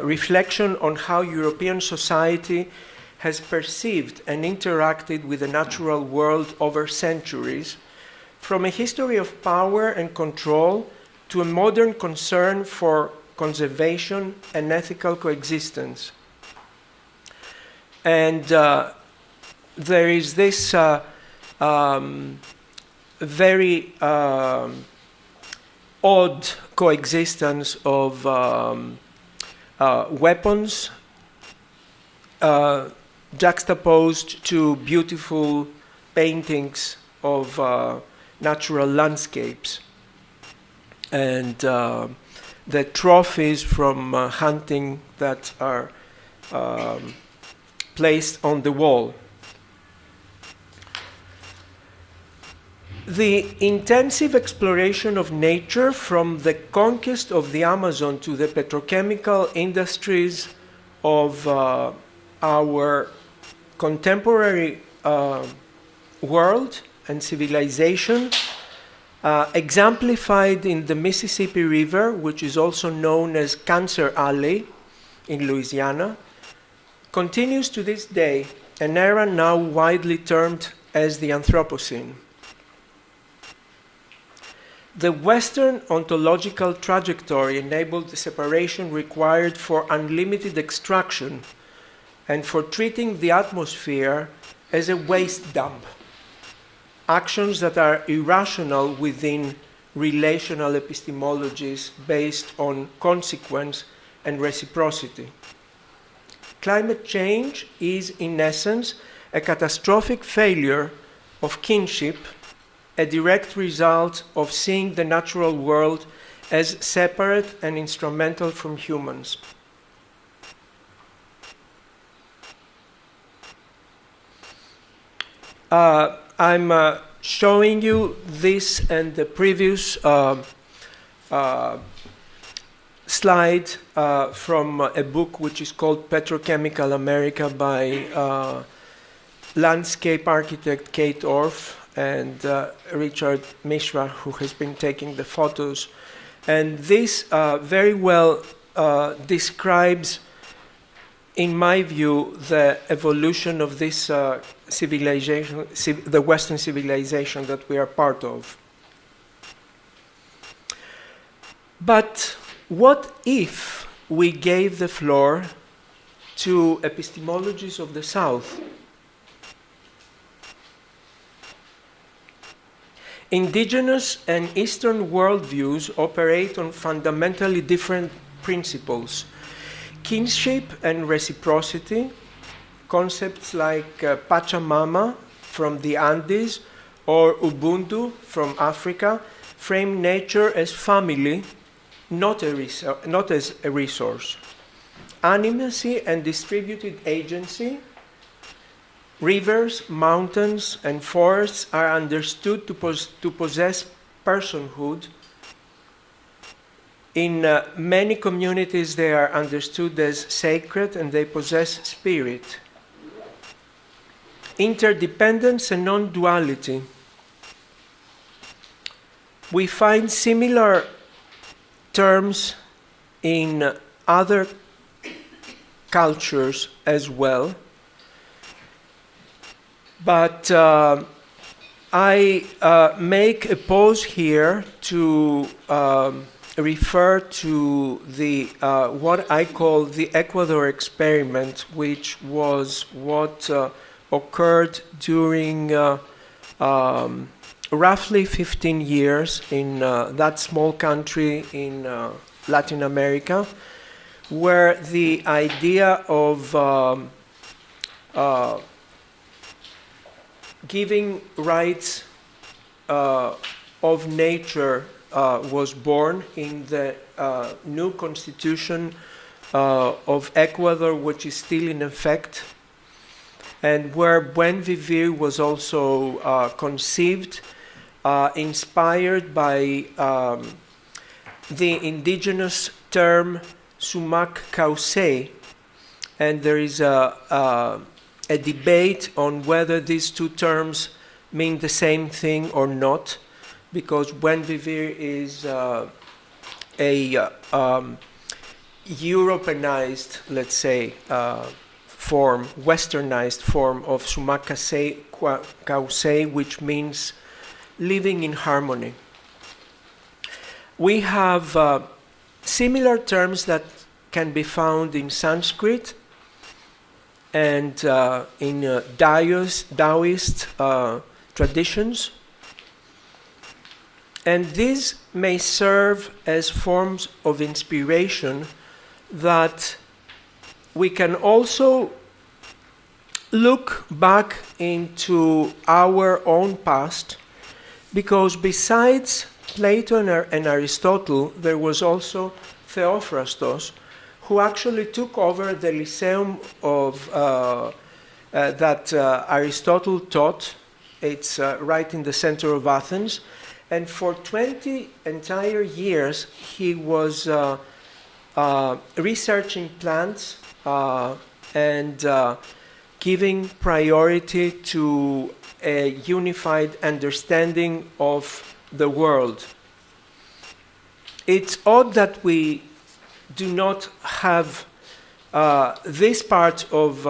reflection on how European society has perceived and interacted with the natural world over centuries, from a history of power and control to a modern concern for conservation and ethical coexistence. And there is this very odd coexistence of weapons juxtaposed to beautiful paintings of natural landscapes, and the trophies from hunting that are placed on the wall. The intensive exploration of nature, from the conquest of the Amazon to the petrochemical industries of our contemporary world and civilization, exemplified in the Mississippi River, which is also known as Cancer Alley in Louisiana, continues to this day, an era now widely termed as the Anthropocene. The Western ontological trajectory enabled the separation required for unlimited extraction and for treating the atmosphere as a waste dump, actions that are irrational within relational epistemologies based on consequence and reciprocity. Climate change is, in essence, a catastrophic failure of kinship a direct result of seeing the natural world as separate and instrumental from humans. I'm showing you this and the previous slide from a book which is called Petrochemical America by landscape architect Kate Orff and Richard Mishra, who has been taking the photos. And this very well describes, in my view, the evolution of this civilization, the Western civilization that we are part of. But what if we gave the floor to epistemologies of the South? Indigenous and Eastern worldviews operate on fundamentally different principles. Kinship and reciprocity, concepts like Pachamama from the Andes or Ubuntu from Africa, frame nature as family, not as a resource. Animacy and distributed agency, rivers, mountains, and forests are understood to possess personhood. In many communities, they are understood as sacred and they possess spirit. Interdependence and non-duality. We find similar terms in other cultures as well. But I make a pause here to refer to the what I call the Ecuador experiment, which was what occurred during roughly 15 years in that small country in Latin America, where the idea of giving rights of nature was born in the new constitution of Ecuador, which is still in effect, and where Buen Vivir was also conceived, inspired by the indigenous term sumac causé, and there is a debate on whether these two terms mean the same thing or not, because Buen Vivir is a Europeanized, let's say, form, westernized form of sumac causé, which means living in harmony. We have similar terms that can be found in Sanskrit and in Taoist traditions. And these may serve as forms of inspiration that we can also look back into our own past, because besides Plato and Aristotle, there was also Theophrastos, who actually took over the Lyceum of that Aristotle taught. It's right in the center of Athens. And for 20 entire years, he was researching plants and giving priority to a unified understanding of the world. It's odd that we do not have this part of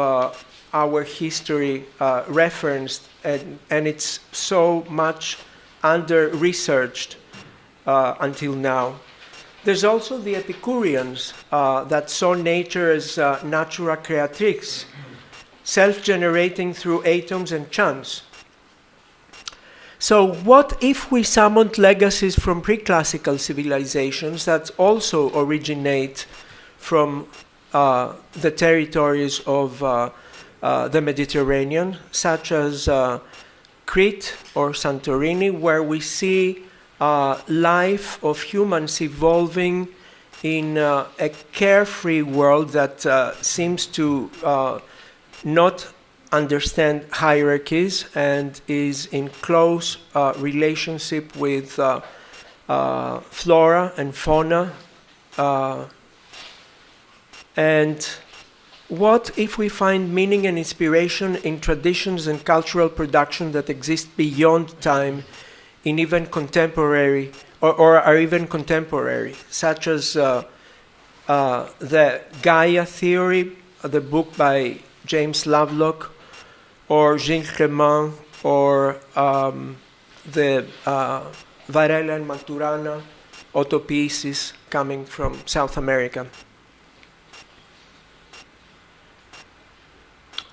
our history referenced, and it's so much under-researched until now. There's also the Epicureans that saw nature as natura creatrix, self-generating through atoms and chance. So what if we summoned legacies from pre-classical civilizations that also originate from the territories of the Mediterranean, such as Crete or Santorini, where we see life of humans evolving in a carefree world that seems to not understand hierarchies and is in close relationship with flora and fauna. And what if we find meaning and inspiration in traditions and cultural production that exist beyond time, in even contemporary, or are even contemporary, such as the Gaia theory, the book by James Lovelock, or Gilles Clément, or the Varela and Maturana autopieces coming from South America.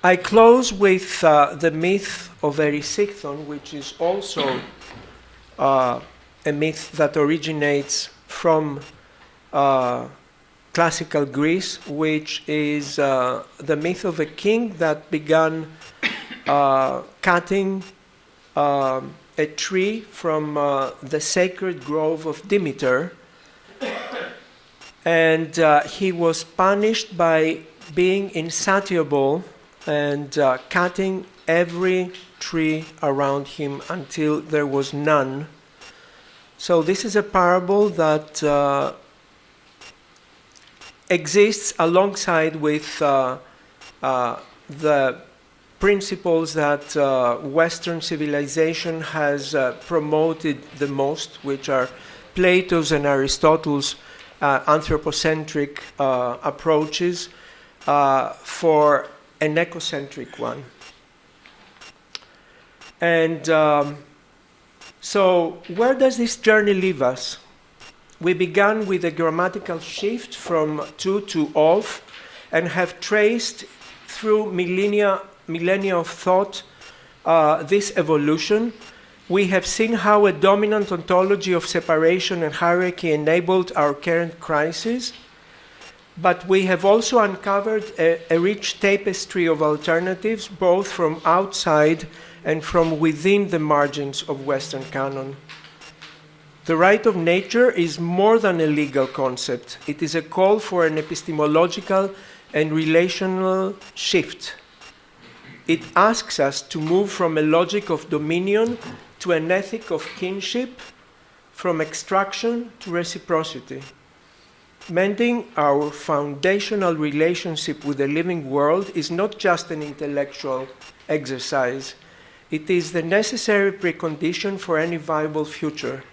I close with the myth of Erysichthon, which is also a myth that originates from classical Greece, which is the myth of a king that began cutting a tree from the sacred grove of Demeter, and he was punished by being insatiable and cutting every tree around him until there was none. So this is a parable that exists alongside with the principles that Western civilization has promoted the most, which are Plato's and Aristotle's anthropocentric approaches for an ecocentric one. And so where does this journey leave us? We began with a grammatical shift from to of, and have traced through millennia of thought this evolution. We have seen how a dominant ontology of separation and hierarchy enabled our current crisis, but we have also uncovered a rich tapestry of alternatives, both from outside and from within the margins of Western canon. The right of nature is more than a legal concept. It is a call for an epistemological and relational shift. It asks us to move from a logic of dominion to an ethic of kinship, from extraction to reciprocity. Mending our foundational relationship with the living world is not just an intellectual exercise. It is the necessary precondition for any viable future.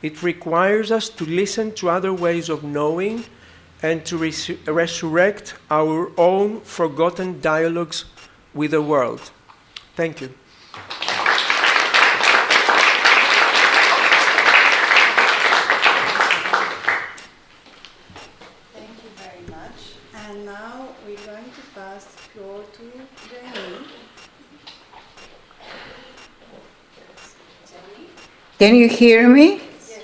It requires us to listen to other ways of knowing and to resurrect our own forgotten dialogues with the world. Thank you. Thank you very much. And now we're going to pass the floor to Τζένη. Can you hear me? Yes.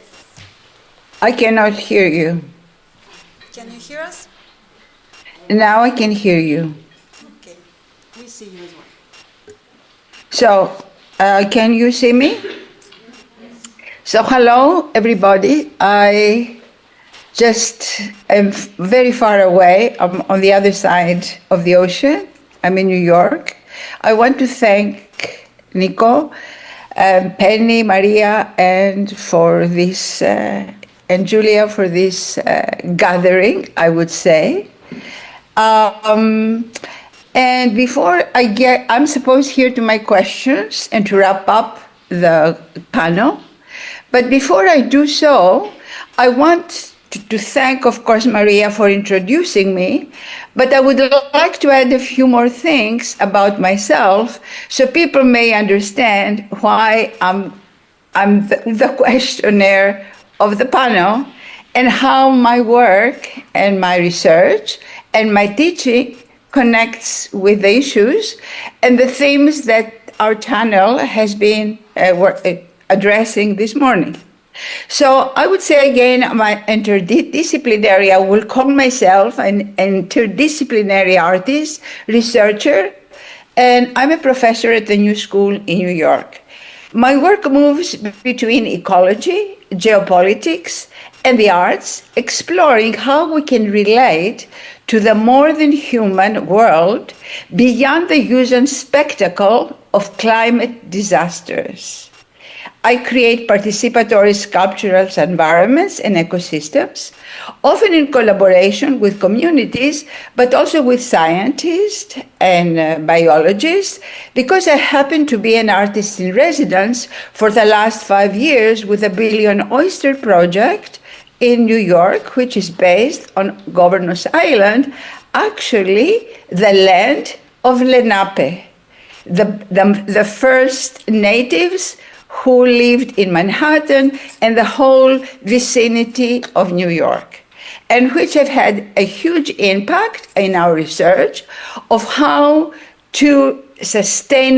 I cannot hear you. Can you hear us? Now I can hear you. Okay. We see you as well. So, can you see me? So, hello, everybody. I just am very far away. I'm on the other side of the ocean. I'm in New York. I want to thank Nico, Pennυ, Maria, and for this, and Joulia for this gathering, I would say. And before I get, I'm supposed here to my questions and to wrap up the panel. But before I do so, I want to thank, of course, Maria for introducing me, but I would like to add a few more things about myself so people may understand why I'm the questionnaire of the panel and how my work and my research and my teaching connects with the issues and the themes that our channel has been addressing this morning. So I would say again, my interdisciplinary, I will call myself an interdisciplinary artist, researcher, and I'm a professor at the New School in New York. My work moves between ecology, geopolitics, and the arts, exploring how we can relate to the more than human world beyond the usual spectacle of climate disasters. I create participatory sculptural environments and ecosystems, often in collaboration with communities, but also with scientists and biologists, because I happen to be an artist in residence for the last 5 years with the Billion Oyster Project in New York, which is based on Governor's Island, actually the land of Lenape, the first natives who lived in Manhattan and the whole vicinity of New York, and which have had a huge impact in our research of how to sustain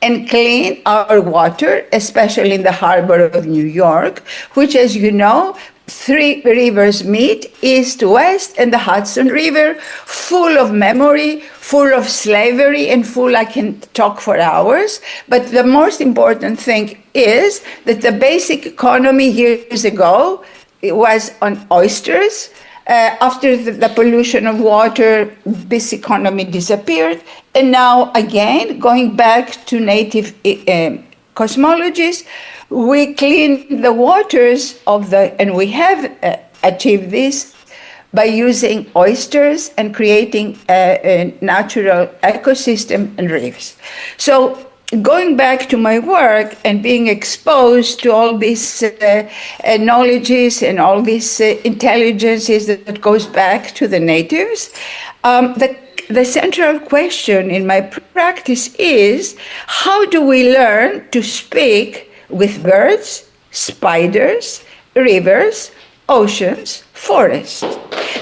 and clean our water, especially in the harbor of New York, which, as you know, 3 rivers meet, east to west, and the Hudson River, full of memory, full of slavery, and full, I can talk for hours. But the most important thing is that the basic economy years ago, it was on oysters. After the pollution of water, this economy disappeared. And now, again, going back to native cosmologies, we clean the waters and we have achieved this by using oysters and creating a natural ecosystem and reefs. So going back to my work and being exposed to all these knowledges and all these intelligences that goes back to the natives, the central question in my practice is, how do we learn to speak with birds, spiders, rivers, oceans, forests?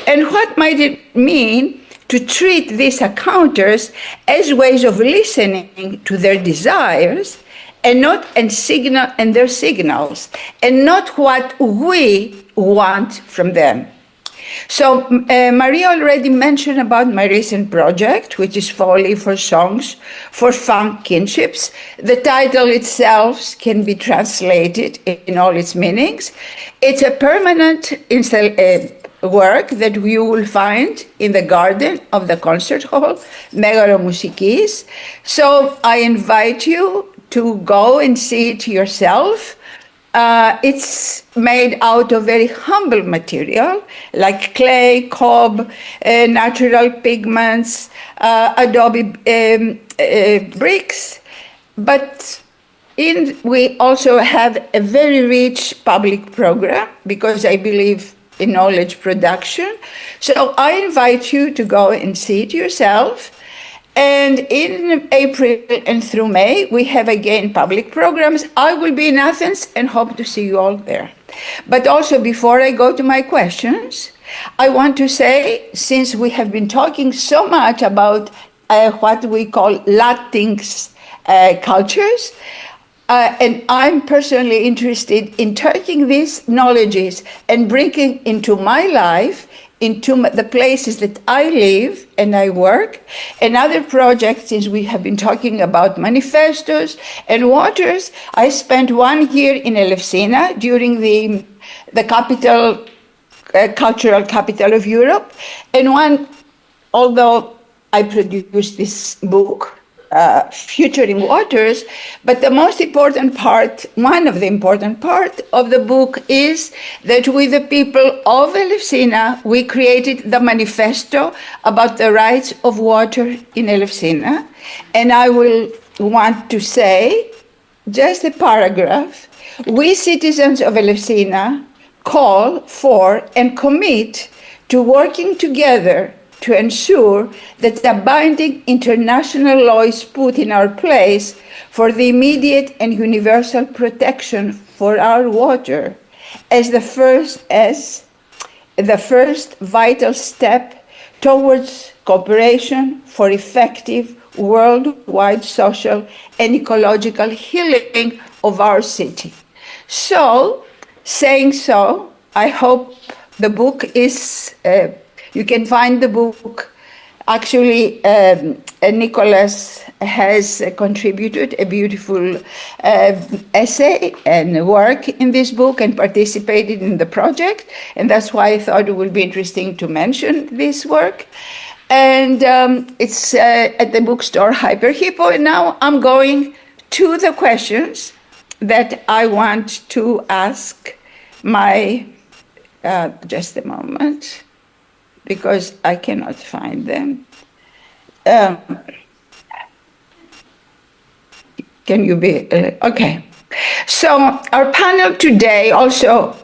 And what might it mean to treat these encounters as ways of listening to their desires and their signals, and not what we want from them? So Maria already mentioned about my recent project, which is Folly for Songs for Funk Kinships. The title itself can be translated in all its meanings. It's a permanent work that you will find in the garden of the concert hall, Megalo Musikis. So I invite you to go and see it yourself. It's made out of very humble material like clay, cob, natural pigments, adobe bricks. But we also have a very rich public program because I believe in knowledge production. So I invite you to go and see it yourself. And in April and through May, we have again public programs. I will be in Athens and hope to see you all there. But also, before I go to my questions, I want to say, since we have been talking so much about what we call Latinx cultures, and I'm personally interested in taking these knowledges and bringing into my life, into the places that I live and I work, and other projects, since we have been talking about manifestos and waters. I spent 1 year in Elefsina during the capital, cultural capital of Europe, and although I produced this book, Future in Waters, but the most important part, one of the important part of the book is that with the people of Elefsina, we created the manifesto about the rights of water in Elefsina. And I will want to say, just a paragraph, we citizens of Elefsina call for and commit to working together to ensure that the binding international law is put in our place for the immediate and universal protection for our water as the first vital step towards cooperation for effective worldwide social and ecological healing of our city. So, saying so, I hope the book is you can find the book Actually, Nicholas has contributed a beautiful essay and work in this book and participated in the project, and that's why I thought it would be interesting to mention this work. And it's at the bookstore Hyperhippo, and now I'm going to the questions that I want to ask my, just a moment, because I cannot find them. Can you be, okay. So our panel today also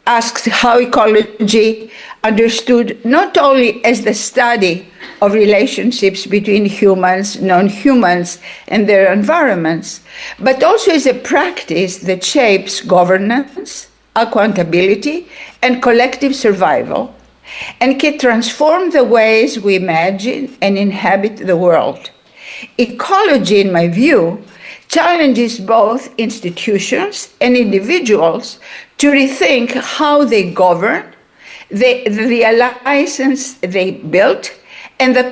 asks how ecology understood not only as the study of relationships between humans, non-humans, and their environments, but also as a practice that shapes governance, accountability, and collective survival, and can transform the ways we imagine and inhabit the world. Ecology, in my view, challenges both institutions and individuals to rethink how they govern, the alliances they built, and the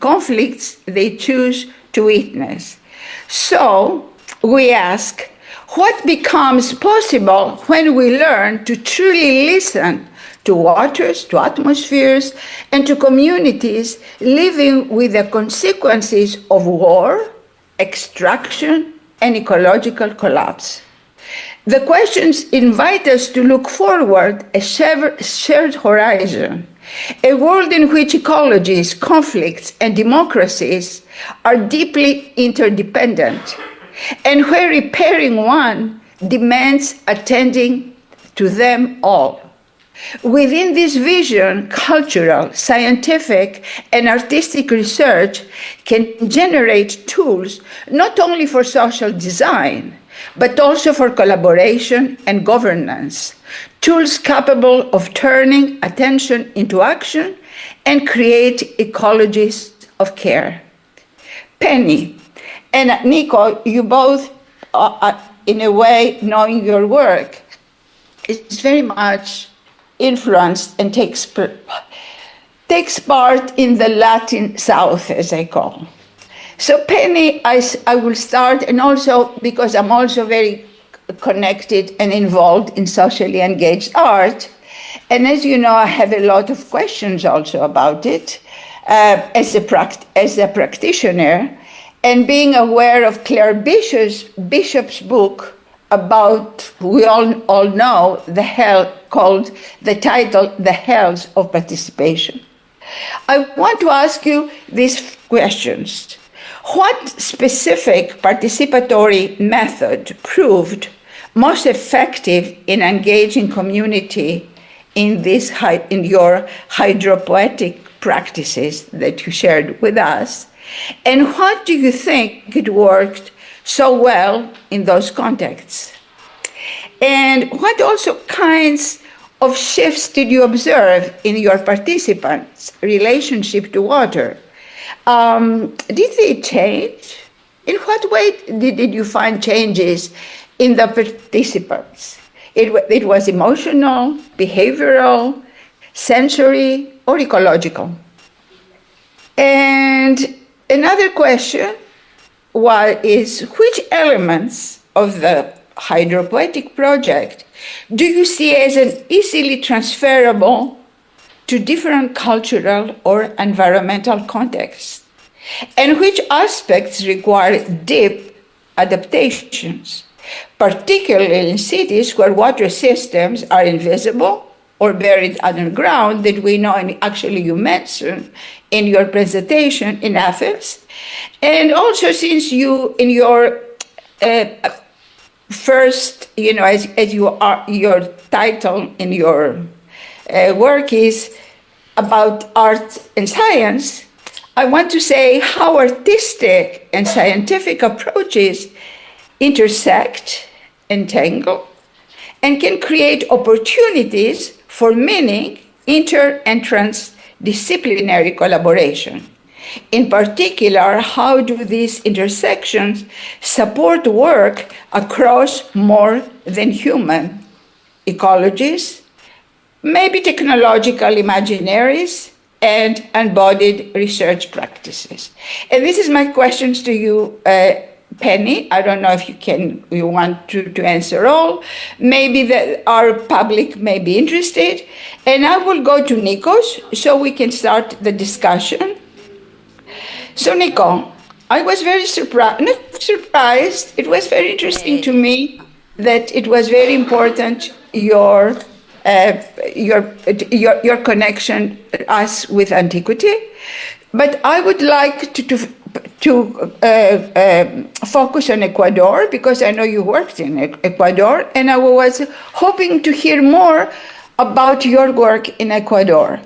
conflicts they choose to witness. So we ask, what becomes possible when we learn to truly listen to waters, to atmospheres, and to communities living with the consequences of war, extraction, and ecological collapse? The questions invite us to look forward a shared horizon, a world in which ecologies, conflicts, and democracies are deeply interdependent, and where repairing one demands attending to them all. Within this vision, cultural, scientific, and artistic research can generate tools not only for social design, but also for collaboration and governance, tools capable of turning attention into action and create ecologies of care. Pennυ and Nico, you both, in a way, knowing your work, is very much influenced and takes part in the Latin South, as I call. So Pennυ, I will start, and also because I'm also very connected and involved in socially engaged art, and as you know, I have a lot of questions also about it as a practitioner, and being aware of Claire Bishop's book about, we all know, called the title, The Hells of Participation. I want to ask you these questions. What specific participatory method proved most effective in engaging community in your hydropoetic practices that you shared with us? And what do you think it worked so well in those contexts? And what also kinds of shifts did you observe in your participants' relationship to water? Did they change? In what way did you find changes in the participants? It was emotional, behavioral, sensory, or ecological? And another question is, which elements of the hydropoetic project do you see as an easily transferable to different cultural or environmental contexts, and which aspects require deep adaptations, particularly in cities where water systems are invisible or buried underground, that we know, and actually you mentioned in your presentation in Athens. And also, since you, in your first, as you are, your title in your work is about art and science, I want to say how artistic and scientific approaches intersect, entangle, and can create opportunities for meaning, inter and transdisciplinary collaboration. In particular, how do these intersections support work across more than human ecologies, maybe technological imaginaries, and embodied research practices. And this is my questions to you, Pennυ. I don't know if you want to answer all. Maybe our public may be interested. And I will go to Nikos so we can start the discussion. So Nico, I was very surprised. It was very interesting to me that it was very important your connection us with antiquity, but I would like to focus on Ecuador because I know you worked in Ecuador, and I was hoping to hear more about your work in Ecuador.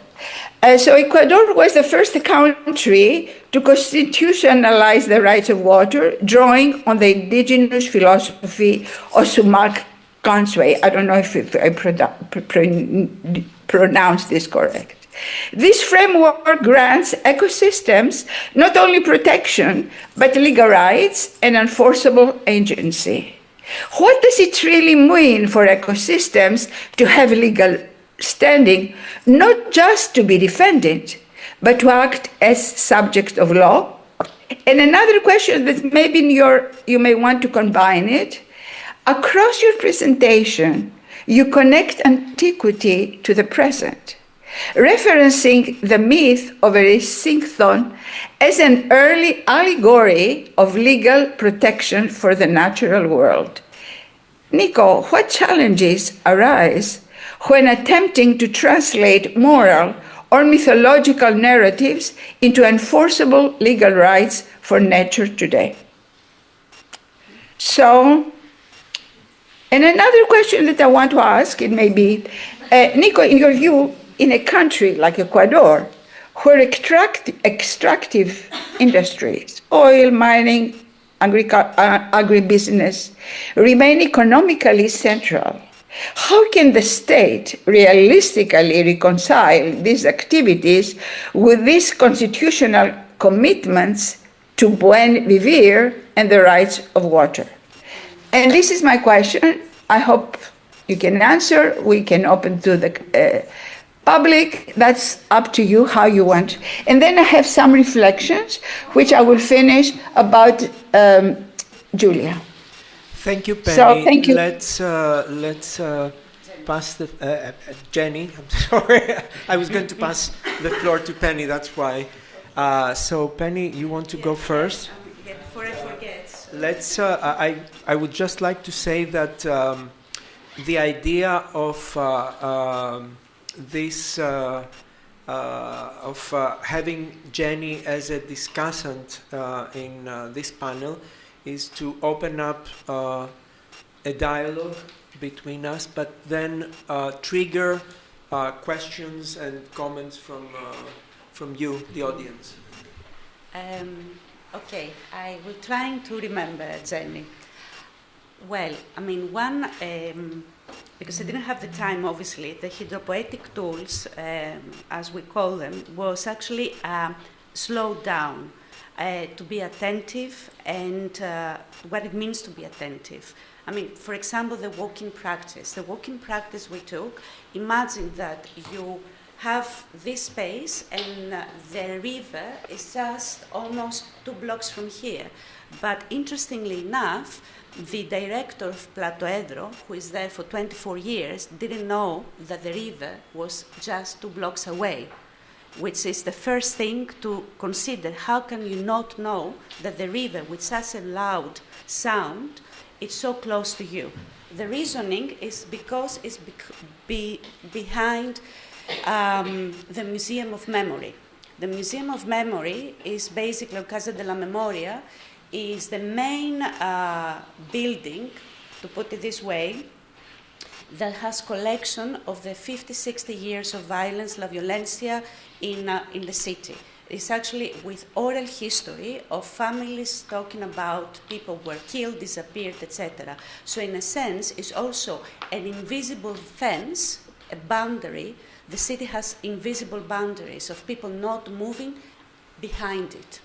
So Ecuador was the first country to constitutionalize the rights of water, drawing on the indigenous philosophy of Sumac Consway. I don't know if I pronounce this correct. This framework grants ecosystems not only protection, but legal rights and enforceable agency. What does it really mean for ecosystems to have legal standing, not just to be defended, but to act as subjects of law? And another question that maybe you may want to combine it. Across your presentation, you connect antiquity to the present, referencing the myth of Erysichthon as an early allegory of legal protection for the natural world. Nico, what challenges arise when attempting to translate moral or mythological narratives into enforceable legal rights for nature today? So, and another question that I want to ask, it may be, Nico, in your view, in a country like Ecuador, where extractive industries, oil, mining, agribusiness, remain economically central, how can the state realistically reconcile these activities with these constitutional commitments to buen vivir and the rights of water? And this is my question. I hope you can answer. We can open to the public. That's up to you how you want. And then I have some reflections, which I will finish about Joulia. Thank you, Pennυ. So, thank you. Let's pass the Jenny. I'm sorry, I was going to pass the floor to Pennυ. That's why. So, Pennυ, you want to go first? Yeah, before I forget. Let's. I would just like to say that the idea of having Jenny as a discussant in this panel is to open up a dialogue between us, but then trigger questions and comments from you, the audience. Okay, I will try to remember, Jenny. Well, I mean, one, because I didn't have the time, obviously, the hydropoetic tools, as we call them, was actually slow down, to be attentive and what it means to be attentive. I mean, for example, the walking practice. The walking practice we took, imagine that you have this space and the river is just almost 2 blocks from here. But interestingly enough, the director of Platoedro, who is there for 24 years, didn't know that the river was just 2 blocks away, which is the first thing to consider. How can you not know that the river, with such a loud sound, is so close to you? The reasoning is because it's behind the Museum of Memory. The Museum of Memory is basically, Casa de la Memoria, is the main building, to put it this way, that has collection of the 50-60 years of violence, la violencia, in the city. It's actually with oral history of families talking about people who were killed, disappeared, etc. So in a sense, it's also an invisible fence, a boundary. The city has invisible boundaries of people not moving behind it,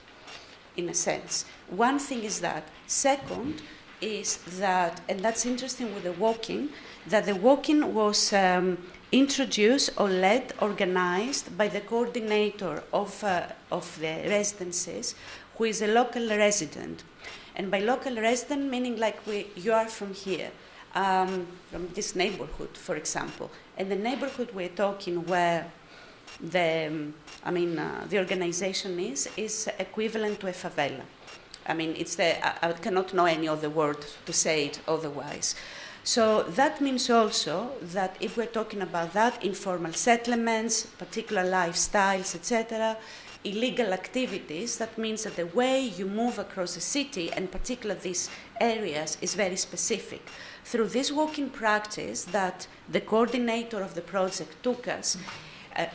in a sense. One thing is that. Second, is that, and that's interesting with the walking, that the walking was introduced or led, organized by the coordinator of the residences, who is a local resident. And by local resident, meaning like you are from here, from this neighborhood, for example. And the neighborhood we're talking where the organization is equivalent to a favela. I mean, I cannot know any other word to say it otherwise. So that means also that if we're talking about that, informal settlements, particular lifestyles, etc., illegal activities, that means that the way you move across the city, and particularly these areas, is very specific. Through this walking practice that the coordinator of the project took us,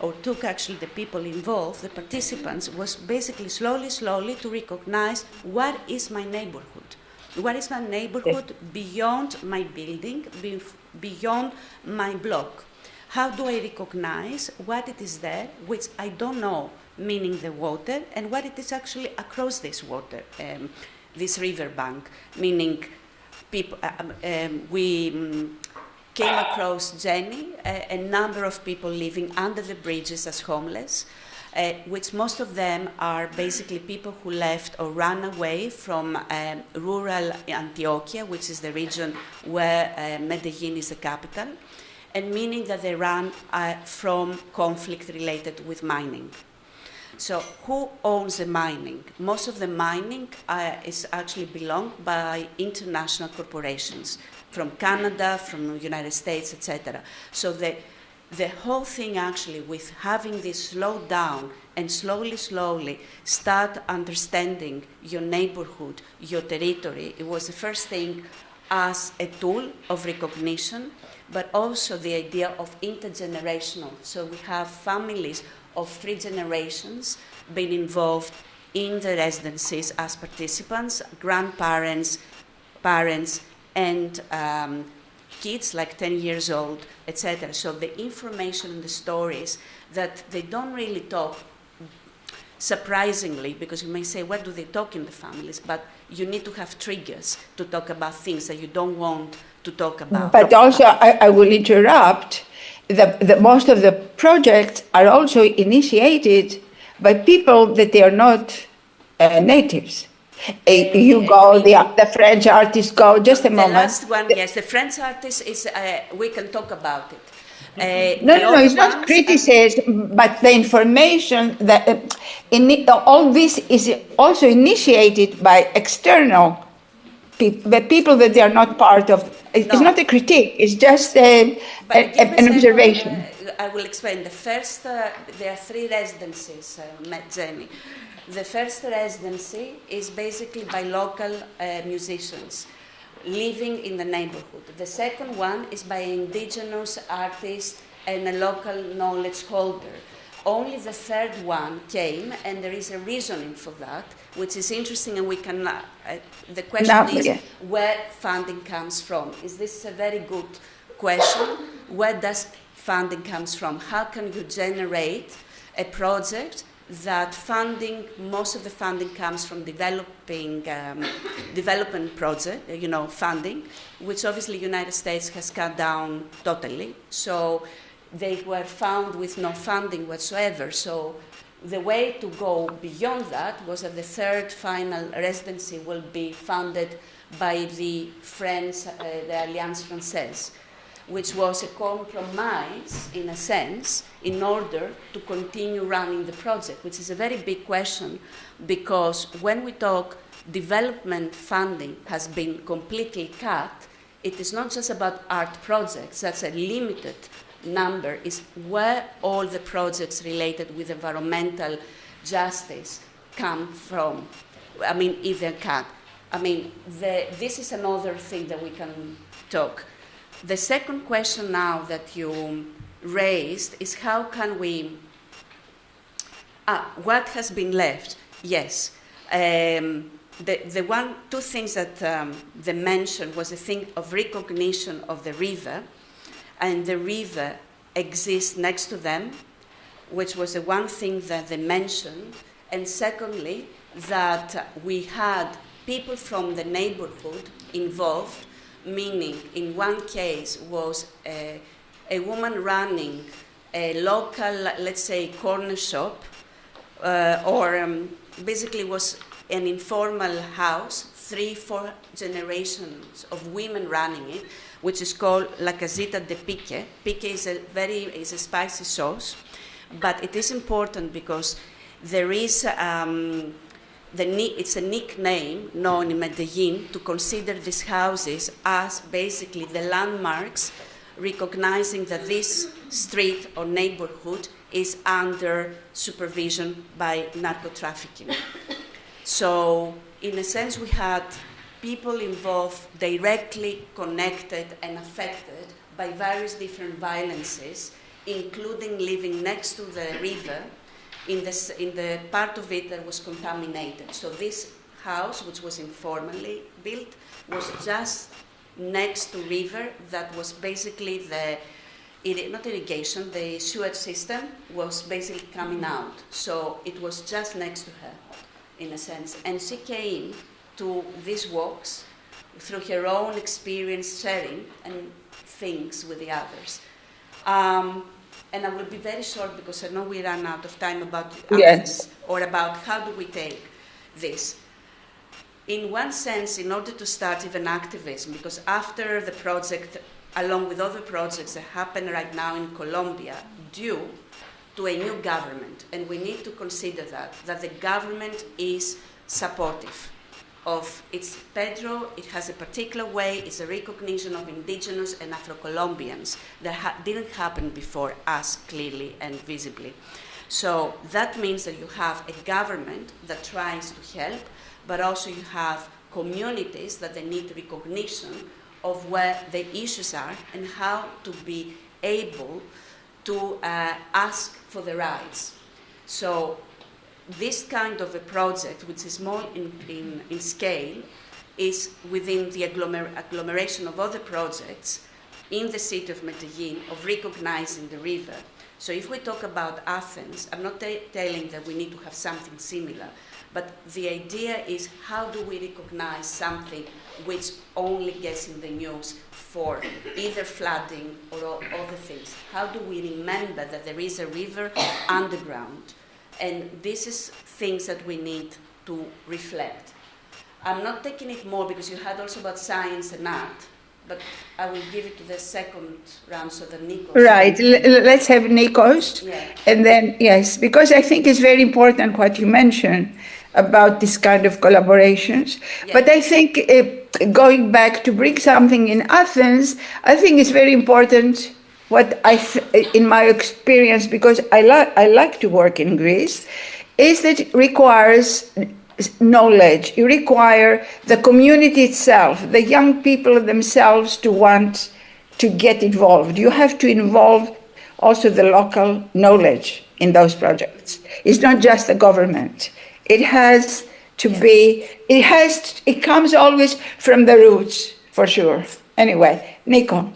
or took actually the people involved, the participants, was basically slowly to recognize what is my neighborhood. What is my neighborhood beyond my building, beyond my block? How do I recognize what it is there, which I don't know, meaning the water, and what it is actually across this water, this river bank, meaning people, we came across Τζένη, a number of people living under the bridges as homeless, which most of them are basically people who left or ran away from rural Antioquia, which is the region where Medellin is the capital, and meaning that they ran from conflict related with mining. So who owns the mining? Most of the mining is actually belonged by international corporations from Canada, from the United States, etc. So the whole thing actually with having this slow down and slowly start understanding your neighborhood, your territory, it was the first thing as a tool of recognition, but also the idea of intergenerational. So we have families of 3 generations being involved in the residencies as participants, grandparents, parents, and kids like 10 years old, etc. So the information and the stories that they don't really talk, surprisingly, because you may say, what do they talk in the families? But you need to have triggers to talk about things that you don't want to talk about. But also, I will interrupt. The most of the projects are also initiated by people that they are not natives. You go, the French artists go, just a moment. The last one, yes, the French artist is, we can talk about it. No, it's not criticism, but the information that all this is also initiated by external people, the people that they are not part of. It's not a critique, it's just an observation. I will explain. The first, there are 3 residencies, Jenny. The first residency is basically by local musicians living in the neighborhood. The second one is by indigenous artists and a local knowledge holder. Only the third one came, and there is a reasoning for that, which is interesting, and we can, the question is where funding comes from. Is this a very good question? Where does funding comes from? How can you generate a project that funding, most of the funding comes from development project, funding, which obviously the United States has cut down totally. So they were found with no funding whatsoever. So the way to go beyond that was that the third final residency will be funded by the French, the Alliance Française, which was a compromise, in a sense, in order to continue running the project, which is a very big question, because when we talk development funding has been completely cut, it is not just about art projects, that's a limited number, is where all the projects related with environmental justice come from. I mean, if they're cut. I mean, this is another thing that we can talk. The second question now that you raised is how can we, what has been left? Yes. Two things that they mentioned was the thing of recognition of the river, and the river exists next to them, which was the one thing that they mentioned. And secondly, that we had people from the neighborhood involved, meaning in one case was a woman running a local, let's say, corner shop, or basically was an informal house, 3-4 generations of women running it, which is called La Casita de Pique. Pique is a spicy sauce, but it is important because there is it's a nickname known in Medellin to consider these houses as basically the landmarks, recognizing that this street or neighborhood is under supervision by narco-trafficking. So, in a sense, we had people involved directly connected and affected by various different violences, including living next to the river in the part of it that was contaminated. So this house, which was informally built, was just next to river that was basically not irrigation, the sewage system was basically coming out. So it was just next to her, in a sense. And she came to these walks through her own experience sharing and things with the others. And I will be very short because I know we ran out of time about yes. or about how do we take this. In one sense, in order to start even activism, because after the project, along with other projects that happen right now in Colombia, due to a new government, and we need to consider that the government is supportive of its Pedro, it has a particular way, it's a recognition of indigenous and Afro-Colombians that didn't happen before us clearly and visibly. So that means that you have a government that tries to help, but also you have communities that they need recognition of where the issues are and how to be able to ask for the rights. So this kind of a project, which is more in scale, is within the agglomeration of other projects in the city of Medellin of recognizing the river. So if we talk about Athens, I'm not telling that we need to have something similar, but the idea is how do we recognize something which only gets in the news for either flooding or other things? How do we remember that there is a river underground? And this is things that we need to reflect. I'm not taking it more because you had also about science and art, but I will give it to the second round so that Nikos... Right, let's have Nikos. Yeah. And then, yes, because I think it's very important what you mentioned about this kind of collaborations. Yeah. But I think going back to bring something in Athens, I think it's very important what in my experience, because I like to work in Greece, is that it requires knowledge. You require the community itself, the young people themselves to want to get involved. You have to involve also the local knowledge in those projects. It's not just the government. It has to be, it comes always from the roots, for sure. Anyway, Nico.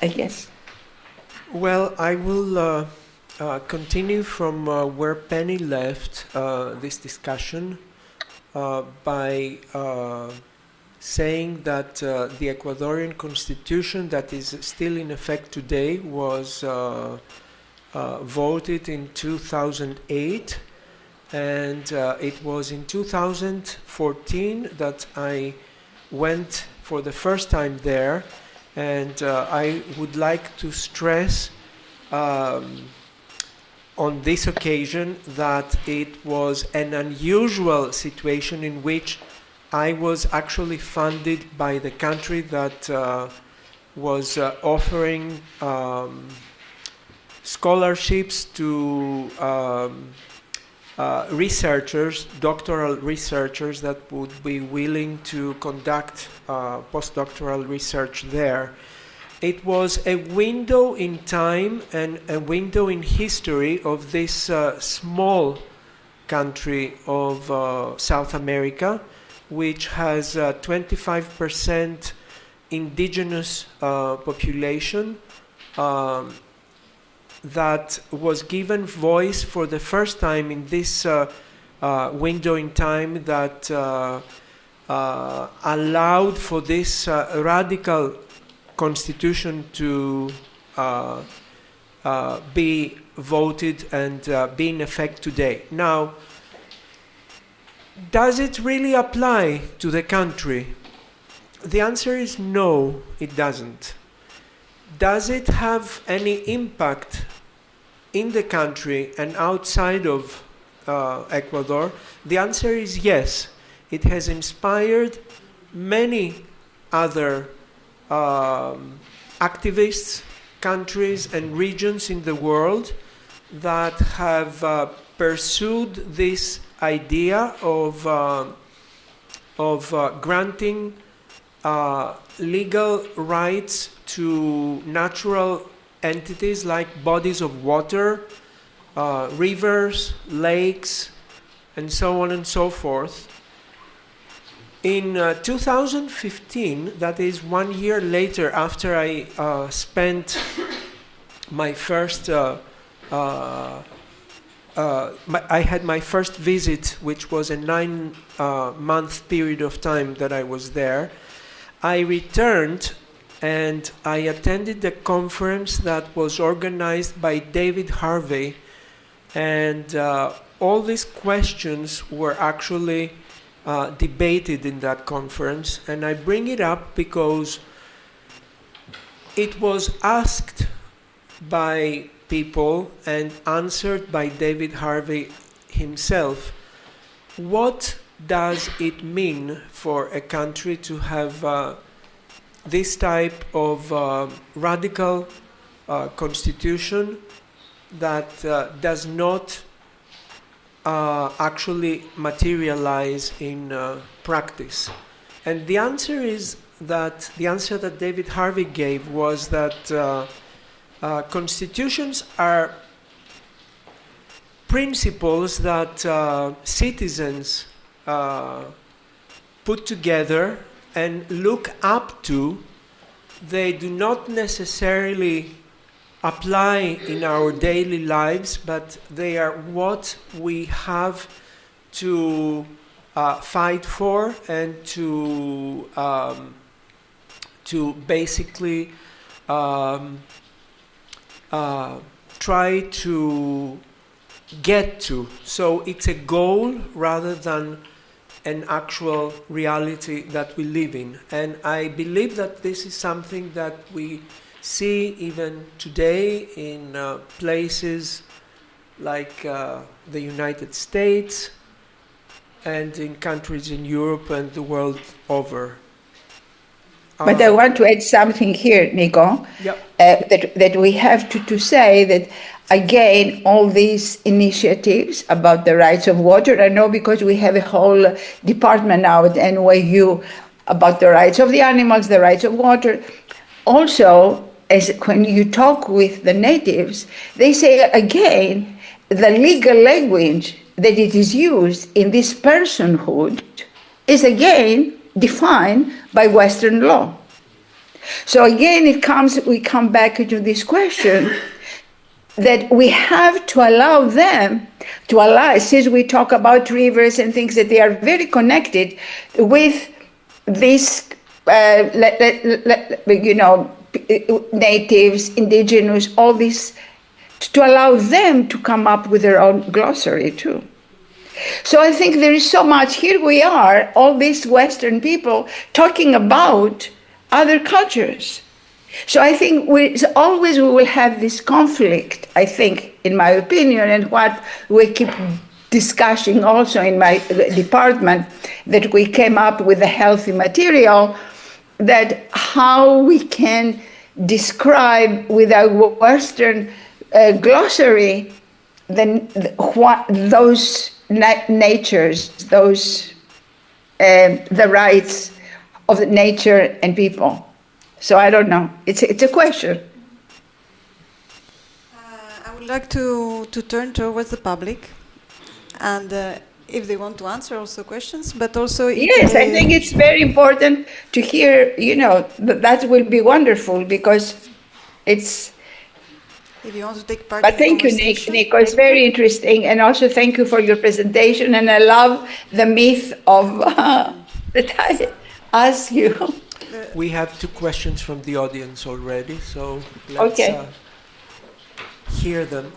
I guess. Well, I will continue from where Penney left this discussion by saying that the Ecuadorian constitution that is still in effect today was voted in 2008, and it was in 2014 that I went for the first time there. And I would like to stress on this occasion that it was an unusual situation in which I was actually funded by the country that was offering scholarships to researchers, doctoral researchers that would be willing to conduct postdoctoral research there. It was a window in time and a window in history of this small country of South America, which has 25% indigenous population, that was given voice for the first time in this window in time that allowed for this radical constitution to be voted and be in effect today. Now, does it really apply to the country? The answer is no, it doesn't. Does it have any impact in the country and outside of Ecuador? The answer is yes. It has inspired many other activists, countries and regions in the world that have pursued this idea of granting legal rights to natural entities like bodies of water, rivers, lakes, and so on and so forth. In 2015, that is 1 year later after I spent my first I had my first visit, which was a 9-month period of time that I was there. I returned and I attended a conference that was organized by David Harvey, and all these questions were actually debated in that conference. And I bring it up because it was asked by people and answered by David Harvey himself. What does it mean for a country to have this type of radical constitution that does not actually materialize in practice? And the answer is that the answer that David Harvey gave was that constitutions are principles that citizens put together and look up to. They do not necessarily apply in our daily lives, but they are what we have to fight for and to basically try to get to. So it's a goal rather than an actual reality that we live in. And I believe that this is something that we see even today in places like the United States and in countries in Europe and the world over. But I want to add something here, Nico, Yep. that we have to say that, again, all these initiatives about the rights of water, I know because we have a whole department now at NYU about the rights of the animals, the rights of water. Also, as when you talk with the natives, they say, again, the legal language that it is used in this personhood is, again, defined by Western law. So again, we come back to this question that we have to allow them to allow, since we talk about rivers and things, that they are very connected with this, natives, indigenous, all this, to allow them to come up with their own glossary too. So I think there is so much. Here we are, all these Western people talking about other cultures. So I think we will have this conflict, I think, in my opinion, and what we keep discussing also in my department, that we came up with a healthy material, that how we can describe with our Western glossary those natures, those the rights of the nature and people. So I don't know. It's a question. I would like to turn towards the public, and if they want to answer also questions, but also yes, I think it's very important to hear. That will be wonderful, because it's If you want to take part But in the thank you, conversation. Nico. It's very interesting. And also thank you for your presentation. And I love the myth of that I ask you. We have 2 questions from the audience already, so let's hear them.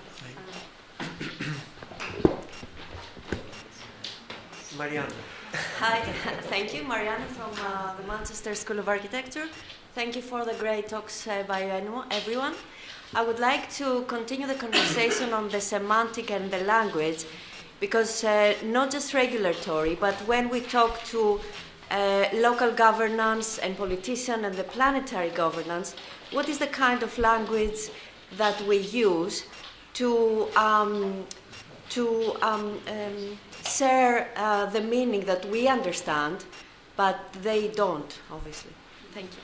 Mariana. Hi, thank you. Mariana from the Manchester School of Architecture. Thank you for the great talks by everyone. I would like to continue the conversation on the semantic and the language, because not just regulatory, but when we talk to local governance and politicians and the planetary governance, what is the kind of language that we use to share the meaning that we understand, but they don't, obviously. Thank you.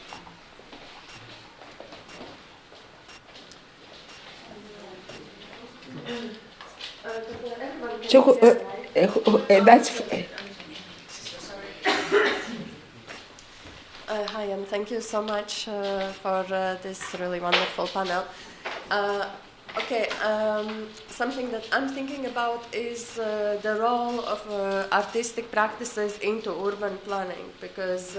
That's... Hi, and thank you so much for this really wonderful panel. Something that I'm thinking about is the role of artistic practices into urban planning, because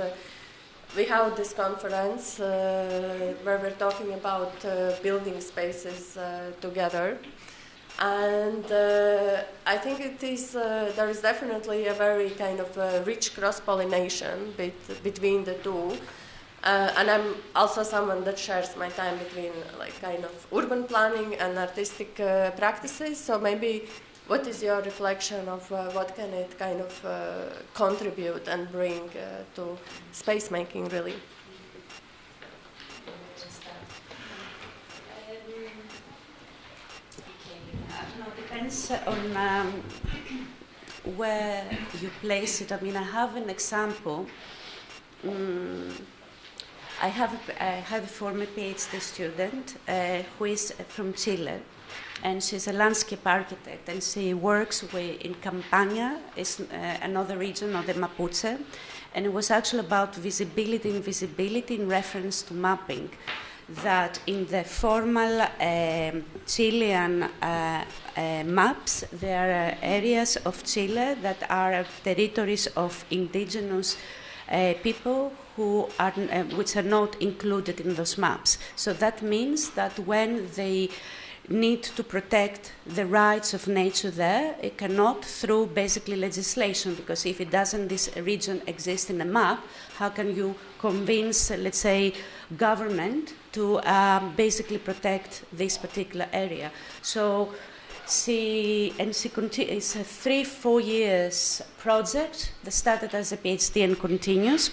we have this conference where we're talking about building spaces together. And I think it is, there is definitely a very kind of rich cross-pollination between the two. And I'm also someone that shares my time between like kind of urban planning and artistic practices. So maybe what is your reflection of what can it kind of contribute and bring to space making really? Depends on where you place it. I mean, I have an example. I have a former PhD student who is from Chile, and she's a landscape architect, and she works in Campania, is another region of the Mapuche, and it was actually about visibility and invisibility in reference to mapping. That in the formal Chilean maps, there are areas of Chile that are territories of indigenous people who are, which are not included in those maps. So that means that when they need to protect the rights of nature there, it cannot through basically legislation, because if it doesn't, this region exist in a map, how can you convince, let's say, government to basically protect this particular area? So it's a 3-4 years project that started as a PhD and continues.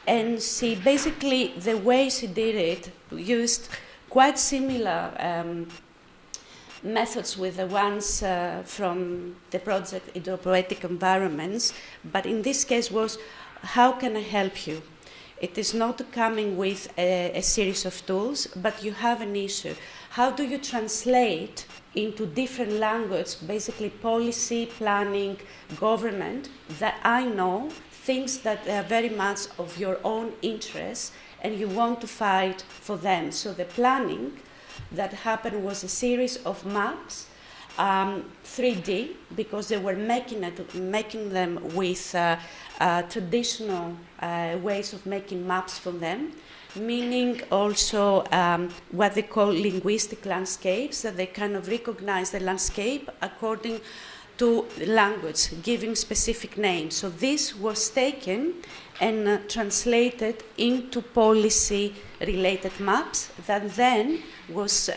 And she basically, the way she did it, used quite similar methods with the ones from the project Hydropoetic Environments, but in this case was, how can I help you? It is not coming with a series of tools, but you have an issue. How do you translate into different language, basically policy, planning, government, that I know things that are very much of your own interest and you want to fight for them? So the planning that happened was a series of maps, 3D, because they were making them with traditional ways of making maps for them, meaning also what they call linguistic landscapes, that they kind of recognize the landscape according to language, giving specific names. So this was taken and translated into policy-related maps that then was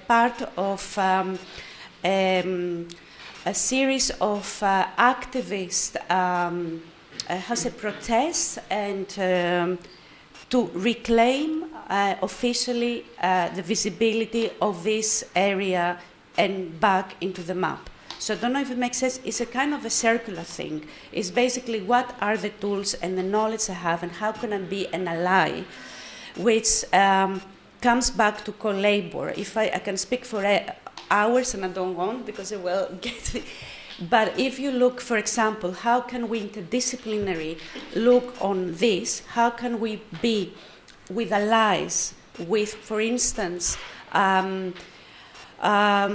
part of a series of activists has a protest and to reclaim officially the visibility of this area and back into the map. So I don't know if it makes sense. It's a kind of a circular thing. It's basically what are the tools and the knowledge I have and how can I be an ally, which comes back to co-labor. If I can speak for hours and I don't want because I will get it. But if you look, for example, how can we interdisciplinary look on this? How can we be with allies, with, for instance, Marisol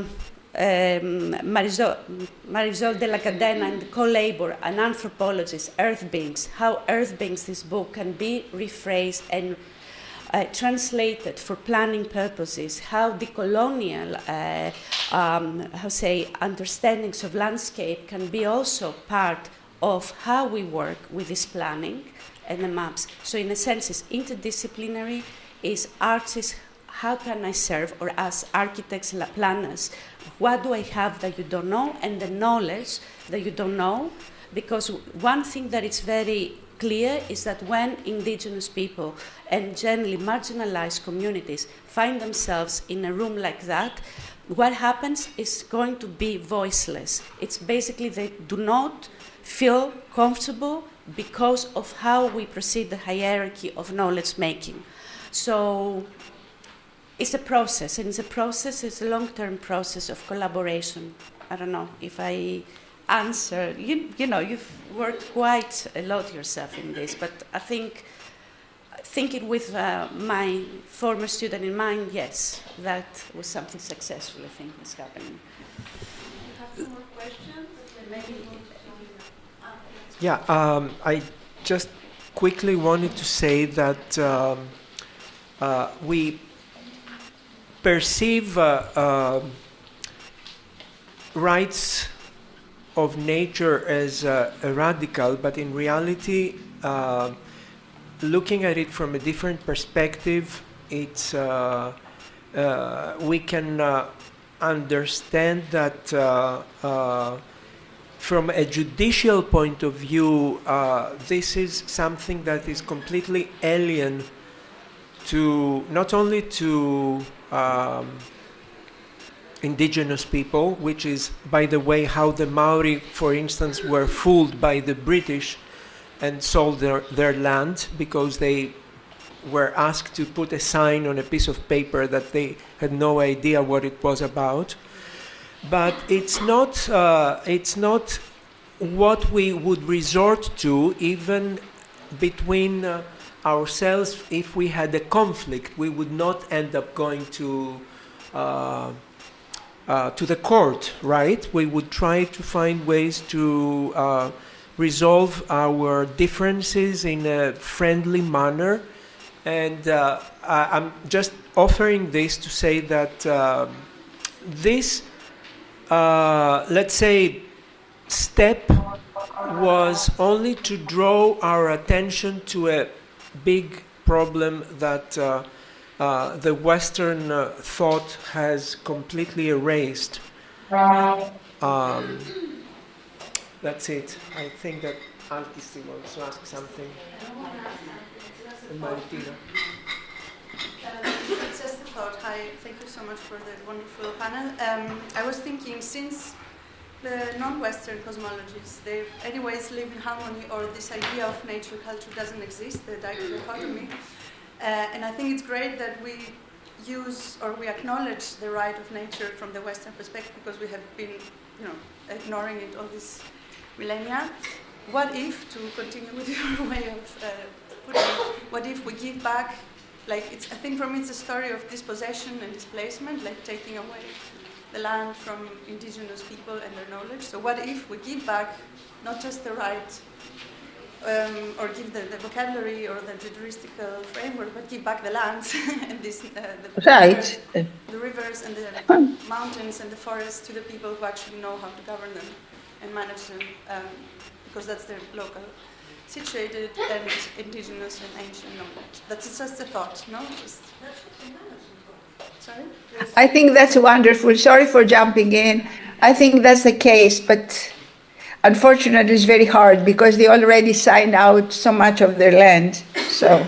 de la Cadena and co-labor, an anthropologist, Earth Beings, how Earth Beings, this book, can be rephrased and translated for planning purposes, how decolonial understandings of landscape can be also part of how we work with this planning and the maps. So in a sense, it's interdisciplinary, is artists, how can I serve, or as architects, planners, what do I have that you don't know, and the knowledge that you don't know, because one thing that is very clear is that when indigenous people and generally marginalized communities find themselves in a room like that, what happens is going to be voiceless. It's basically they do not feel comfortable because of how we proceed the hierarchy of knowledge making. So it's a process, and it's a long-term process of collaboration. I don't know if I answer, you know, you've worked quite a lot yourself in this, but I think thinking with my former student in mind, yes, that was something successful, I think, was happening. You have some more questions? Maybe. Yeah, I just quickly wanted to say that we perceive rights of nature as radical, but in reality, looking at it from a different perspective, it's we can understand that from a judicial point of view, this is something that is completely alien to not only to indigenous people, which is, by the way, how the Maori, for instance, were fooled by the British and sold their land, because they were asked to put a sign on a piece of paper that they had no idea what it was about. But it's not what we would resort to even between ourselves. If we had a conflict, we would not end up going to the court, right? We would try to find ways to resolve our differences in a friendly manner. And I'm just offering this to say that this, let's say, step was only to draw our attention to a big problem that the Western thought has completely erased. That's it. I think that Altisti wants to ask something. Martina. It's just a thought. Hi, thank you so much for the wonderful panel. I was thinking, since the non-Western cosmologies, they anyways live in harmony, or this idea of nature culture doesn't exist, the dichotomy. And I think it's great that we use, or we acknowledge the right of nature from the Western perspective, because we have been, ignoring it all these millennia. What if, to continue with your way of putting it, what if we give back, I think for me it's a story of dispossession and displacement, like taking away the land from indigenous people and their knowledge. So what if we give back not just the right, or give the vocabulary or the juridical framework, but give back the lands and the rivers and the mountains and the forests to the people who actually know how to govern them and manage them, because that's their local, situated and indigenous and ancient knowledge. That's just a thought, no? Sorry? I think that's wonderful. Sorry for jumping in. I think that's the case, but unfortunately it's very hard because they already signed out so much of their land. So.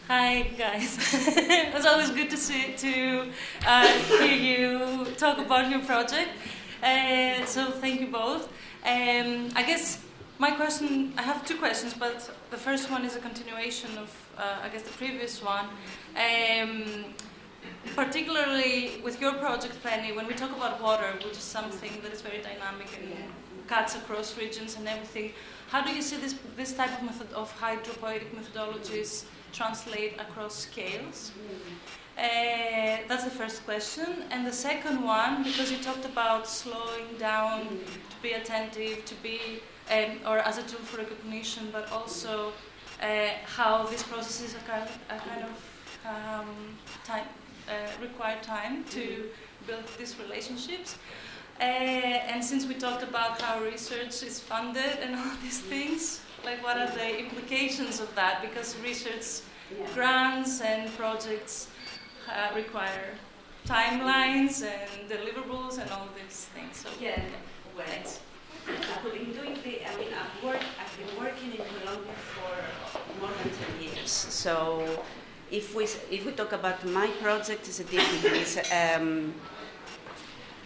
Hi guys. It's always good to hear you talk about your project. So thank you both. I guess my question, I have two questions, but the first one is a continuation of, I guess, the previous one. Particularly with your project, Pennυ, when we talk about water, which is something that is very dynamic and cuts across regions and everything, how do you see this type of method of hydropoietic methodologies translate across scales? That's the first question. And the second one, because you talked about slowing down, to be attentive, to be, or as a tool for recognition, but also how these processes are kind of require time to build these relationships. And since we talked about how research is funded and all these things, like what are the implications of that? Because research grants and projects require timelines and deliverables and all these things. So, well, in doing I've been working in Colombia for more than 10 years. So if we talk about my project, it's a different.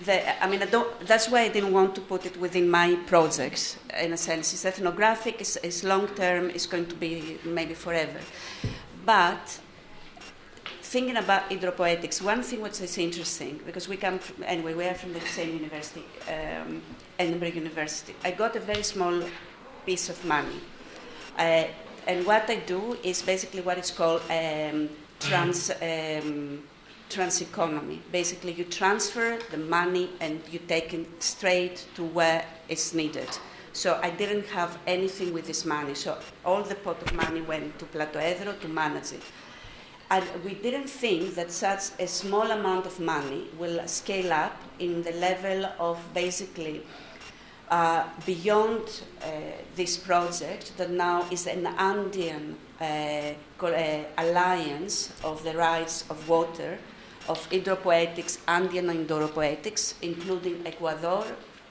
That's why I didn't want to put it within my projects. In a sense, it's ethnographic, it's long term, it's going to be maybe forever. But thinking about hydropoetics, one thing which is interesting, because we are from the same university, Edinburgh University. I got a very small piece of money. And what I do is basically what is called trans economy. Basically, you transfer the money and you take it straight to where it's needed. So I didn't have anything with this money. So all the pot of money went to Platoedro to manage it. And we didn't think that such a small amount of money will scale up in the level of basically beyond this project that now is an Andean alliance of the rights of water, of hydropoetics, Andean hydropoetics, including Ecuador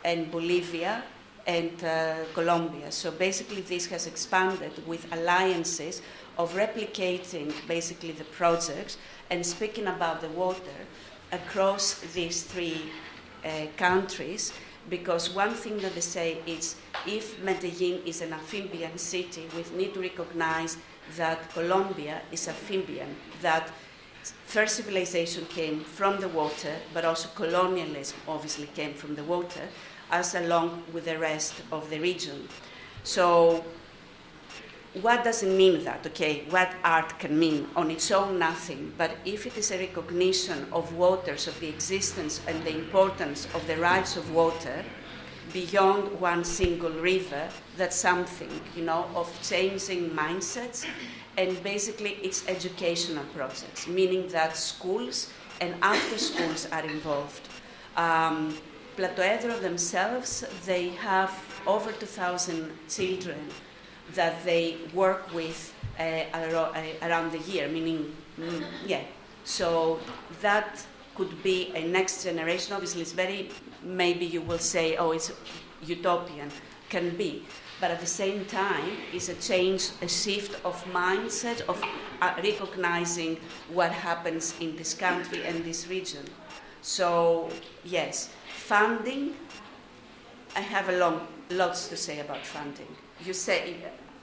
and Bolivia and Colombia. So basically this has expanded with alliances of replicating basically the projects and speaking about the water across these three countries. Because one thing that they say is, if Medellin is an amphibian city, we need to recognize that Colombia is amphibian, that first civilization came from the water, but also colonialism obviously came from the water, as along with the rest of the region. So what does it mean that? Okay, what art can mean? On its own, nothing. But if it is a recognition of waters, of the existence and the importance of the rights of water beyond one single river, that's something, of changing mindsets. And basically, it's educational projects, meaning that schools and after schools are involved. Platoedro themselves, they have over 2,000 children that they work with around the year, meaning, So that could be a next generation. Obviously, it's very, maybe you will say, oh, it's utopian, can be. But at the same time, it's a change, a shift of mindset, of recognizing what happens in this country and this region. So, yes, funding, I have lots to say about funding. You say,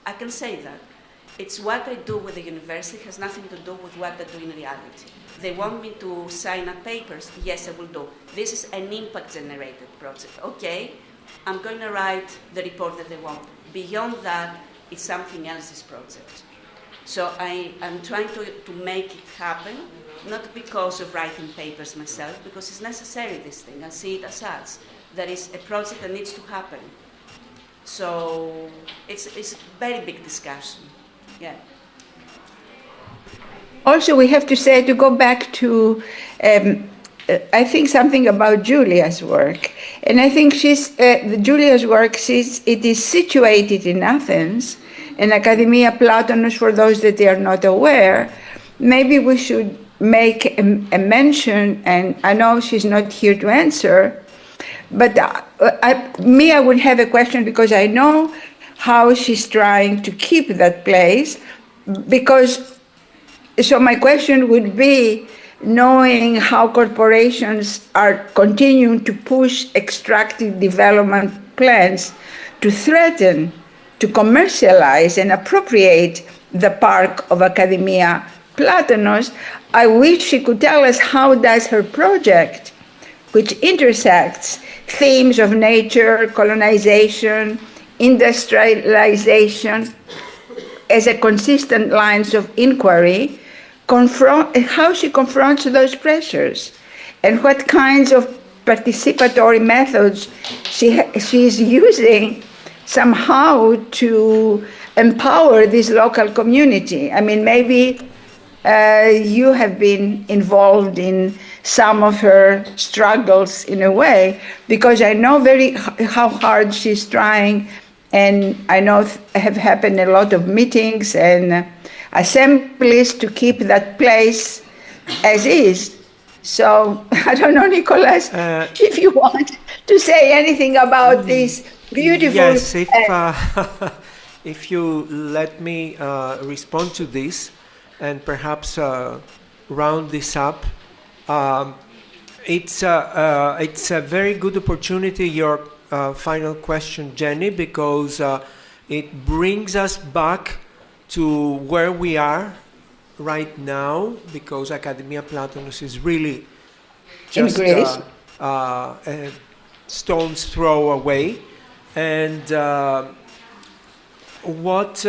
I can say that. It's what I do with the university has nothing to do with what I do in reality. They want me to sign up papers. Yes, I will do. This is an impact-generated project. Okay, I'm going to write the report that they want. Beyond that, it's something else's project. So I'm trying to make it happen, not because of writing papers myself, because it's necessary, this thing. I see it as such. There is a project that needs to happen. So it's a very big discussion. Yeah. Also, we have to say, to go back to, I think something about Joulia's work. And I think Joulia's work, it is situated in Athens, in Academia Platonos, for those that they are not aware. Maybe we should make a mention, and I know she's not here to answer, but I would have a question, because I know how she's trying to keep that place, so my question would be, knowing how corporations are continuing to push extractive development plans to threaten, to commercialize and appropriate the park of Academia Platonos, I wish she could tell us how does her project, which intersects themes of nature, colonization, industrialization, as a consistent lines of inquiry, how she confronts those pressures, and what kinds of participatory methods she is using somehow to empower this local community. I mean, maybe you have been involved in some of her struggles in a way, because I know how hard she's trying, and I know have happened a lot of meetings and assemblies to keep that place as is. So I don't know, Nicholas, if you want to say anything about this beautiful... Yes, if you let me respond to this and perhaps round this up. It's a very good opportunity, your final question, Jenny, because it brings us back to where we are right now, because Academia Platonos is really just a stone's throw away. And what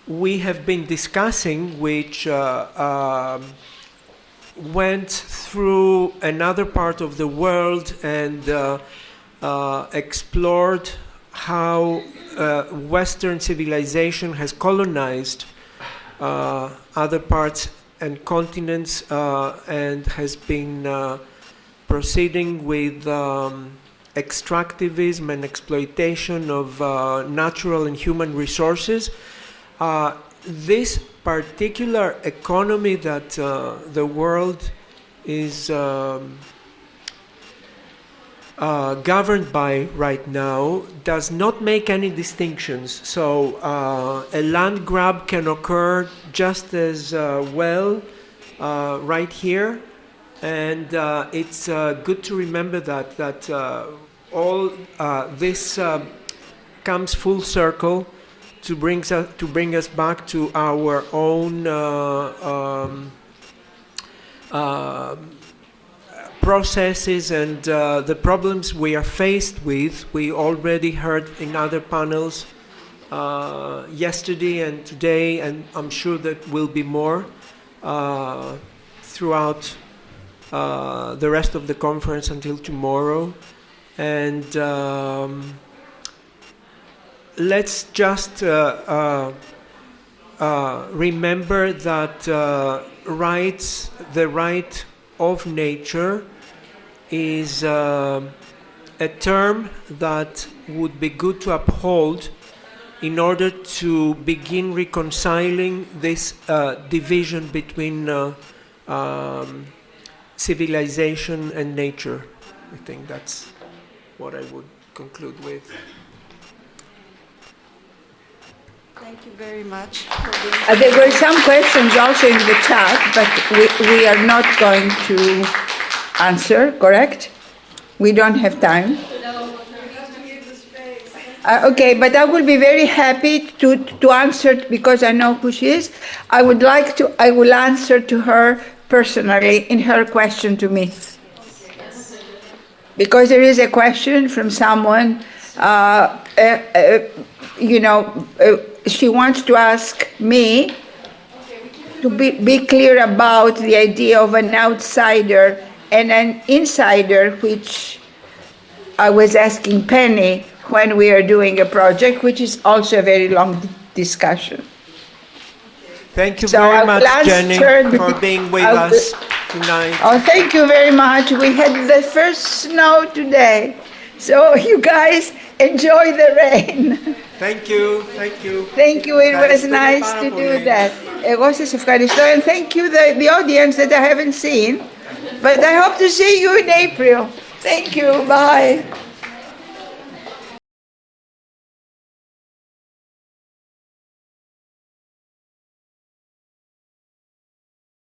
we have been discussing, which went through another part of the world and explored how Western civilization has colonized other parts and continents and has been proceeding with extractivism and exploitation of natural and human resources. This particular economy that the world is governed by right now does not make any distinctions. So a land grab can occur just as well right here, and it's good to remember that all this comes full circle to bring us back to our own processes and the problems we are faced with. We already heard in other panels yesterday and today, and I'm sure that will be more throughout the rest of the conference until tomorrow. And let's just remember that the right of nature is a term that would be good to uphold in order to begin reconciling this division between civilization and nature. I think that's what I would conclude with. Thank you very much. There were some questions also in the chat, but we are not going to answer, correct? We don't have time. Okay, but I will be very happy to answer, because I know who she is. I will answer to her personally in her question to me. Because there is a question from someone, she wants to ask me to be clear about the idea of an outsider and an insider, which I was asking Pennυ when we are doing a project, which is also a very long discussion. Thank you very much, Jenny, for being with us tonight. Oh, thank you very much. We had the first snow today, so you guys enjoy the rain. Thank you. Thank you. Thank you. It was nice to do that. Εγώ σας ευχαριστώ, and thank you the audience that I haven't seen, but I hope to see you in April. Thank you. Bye.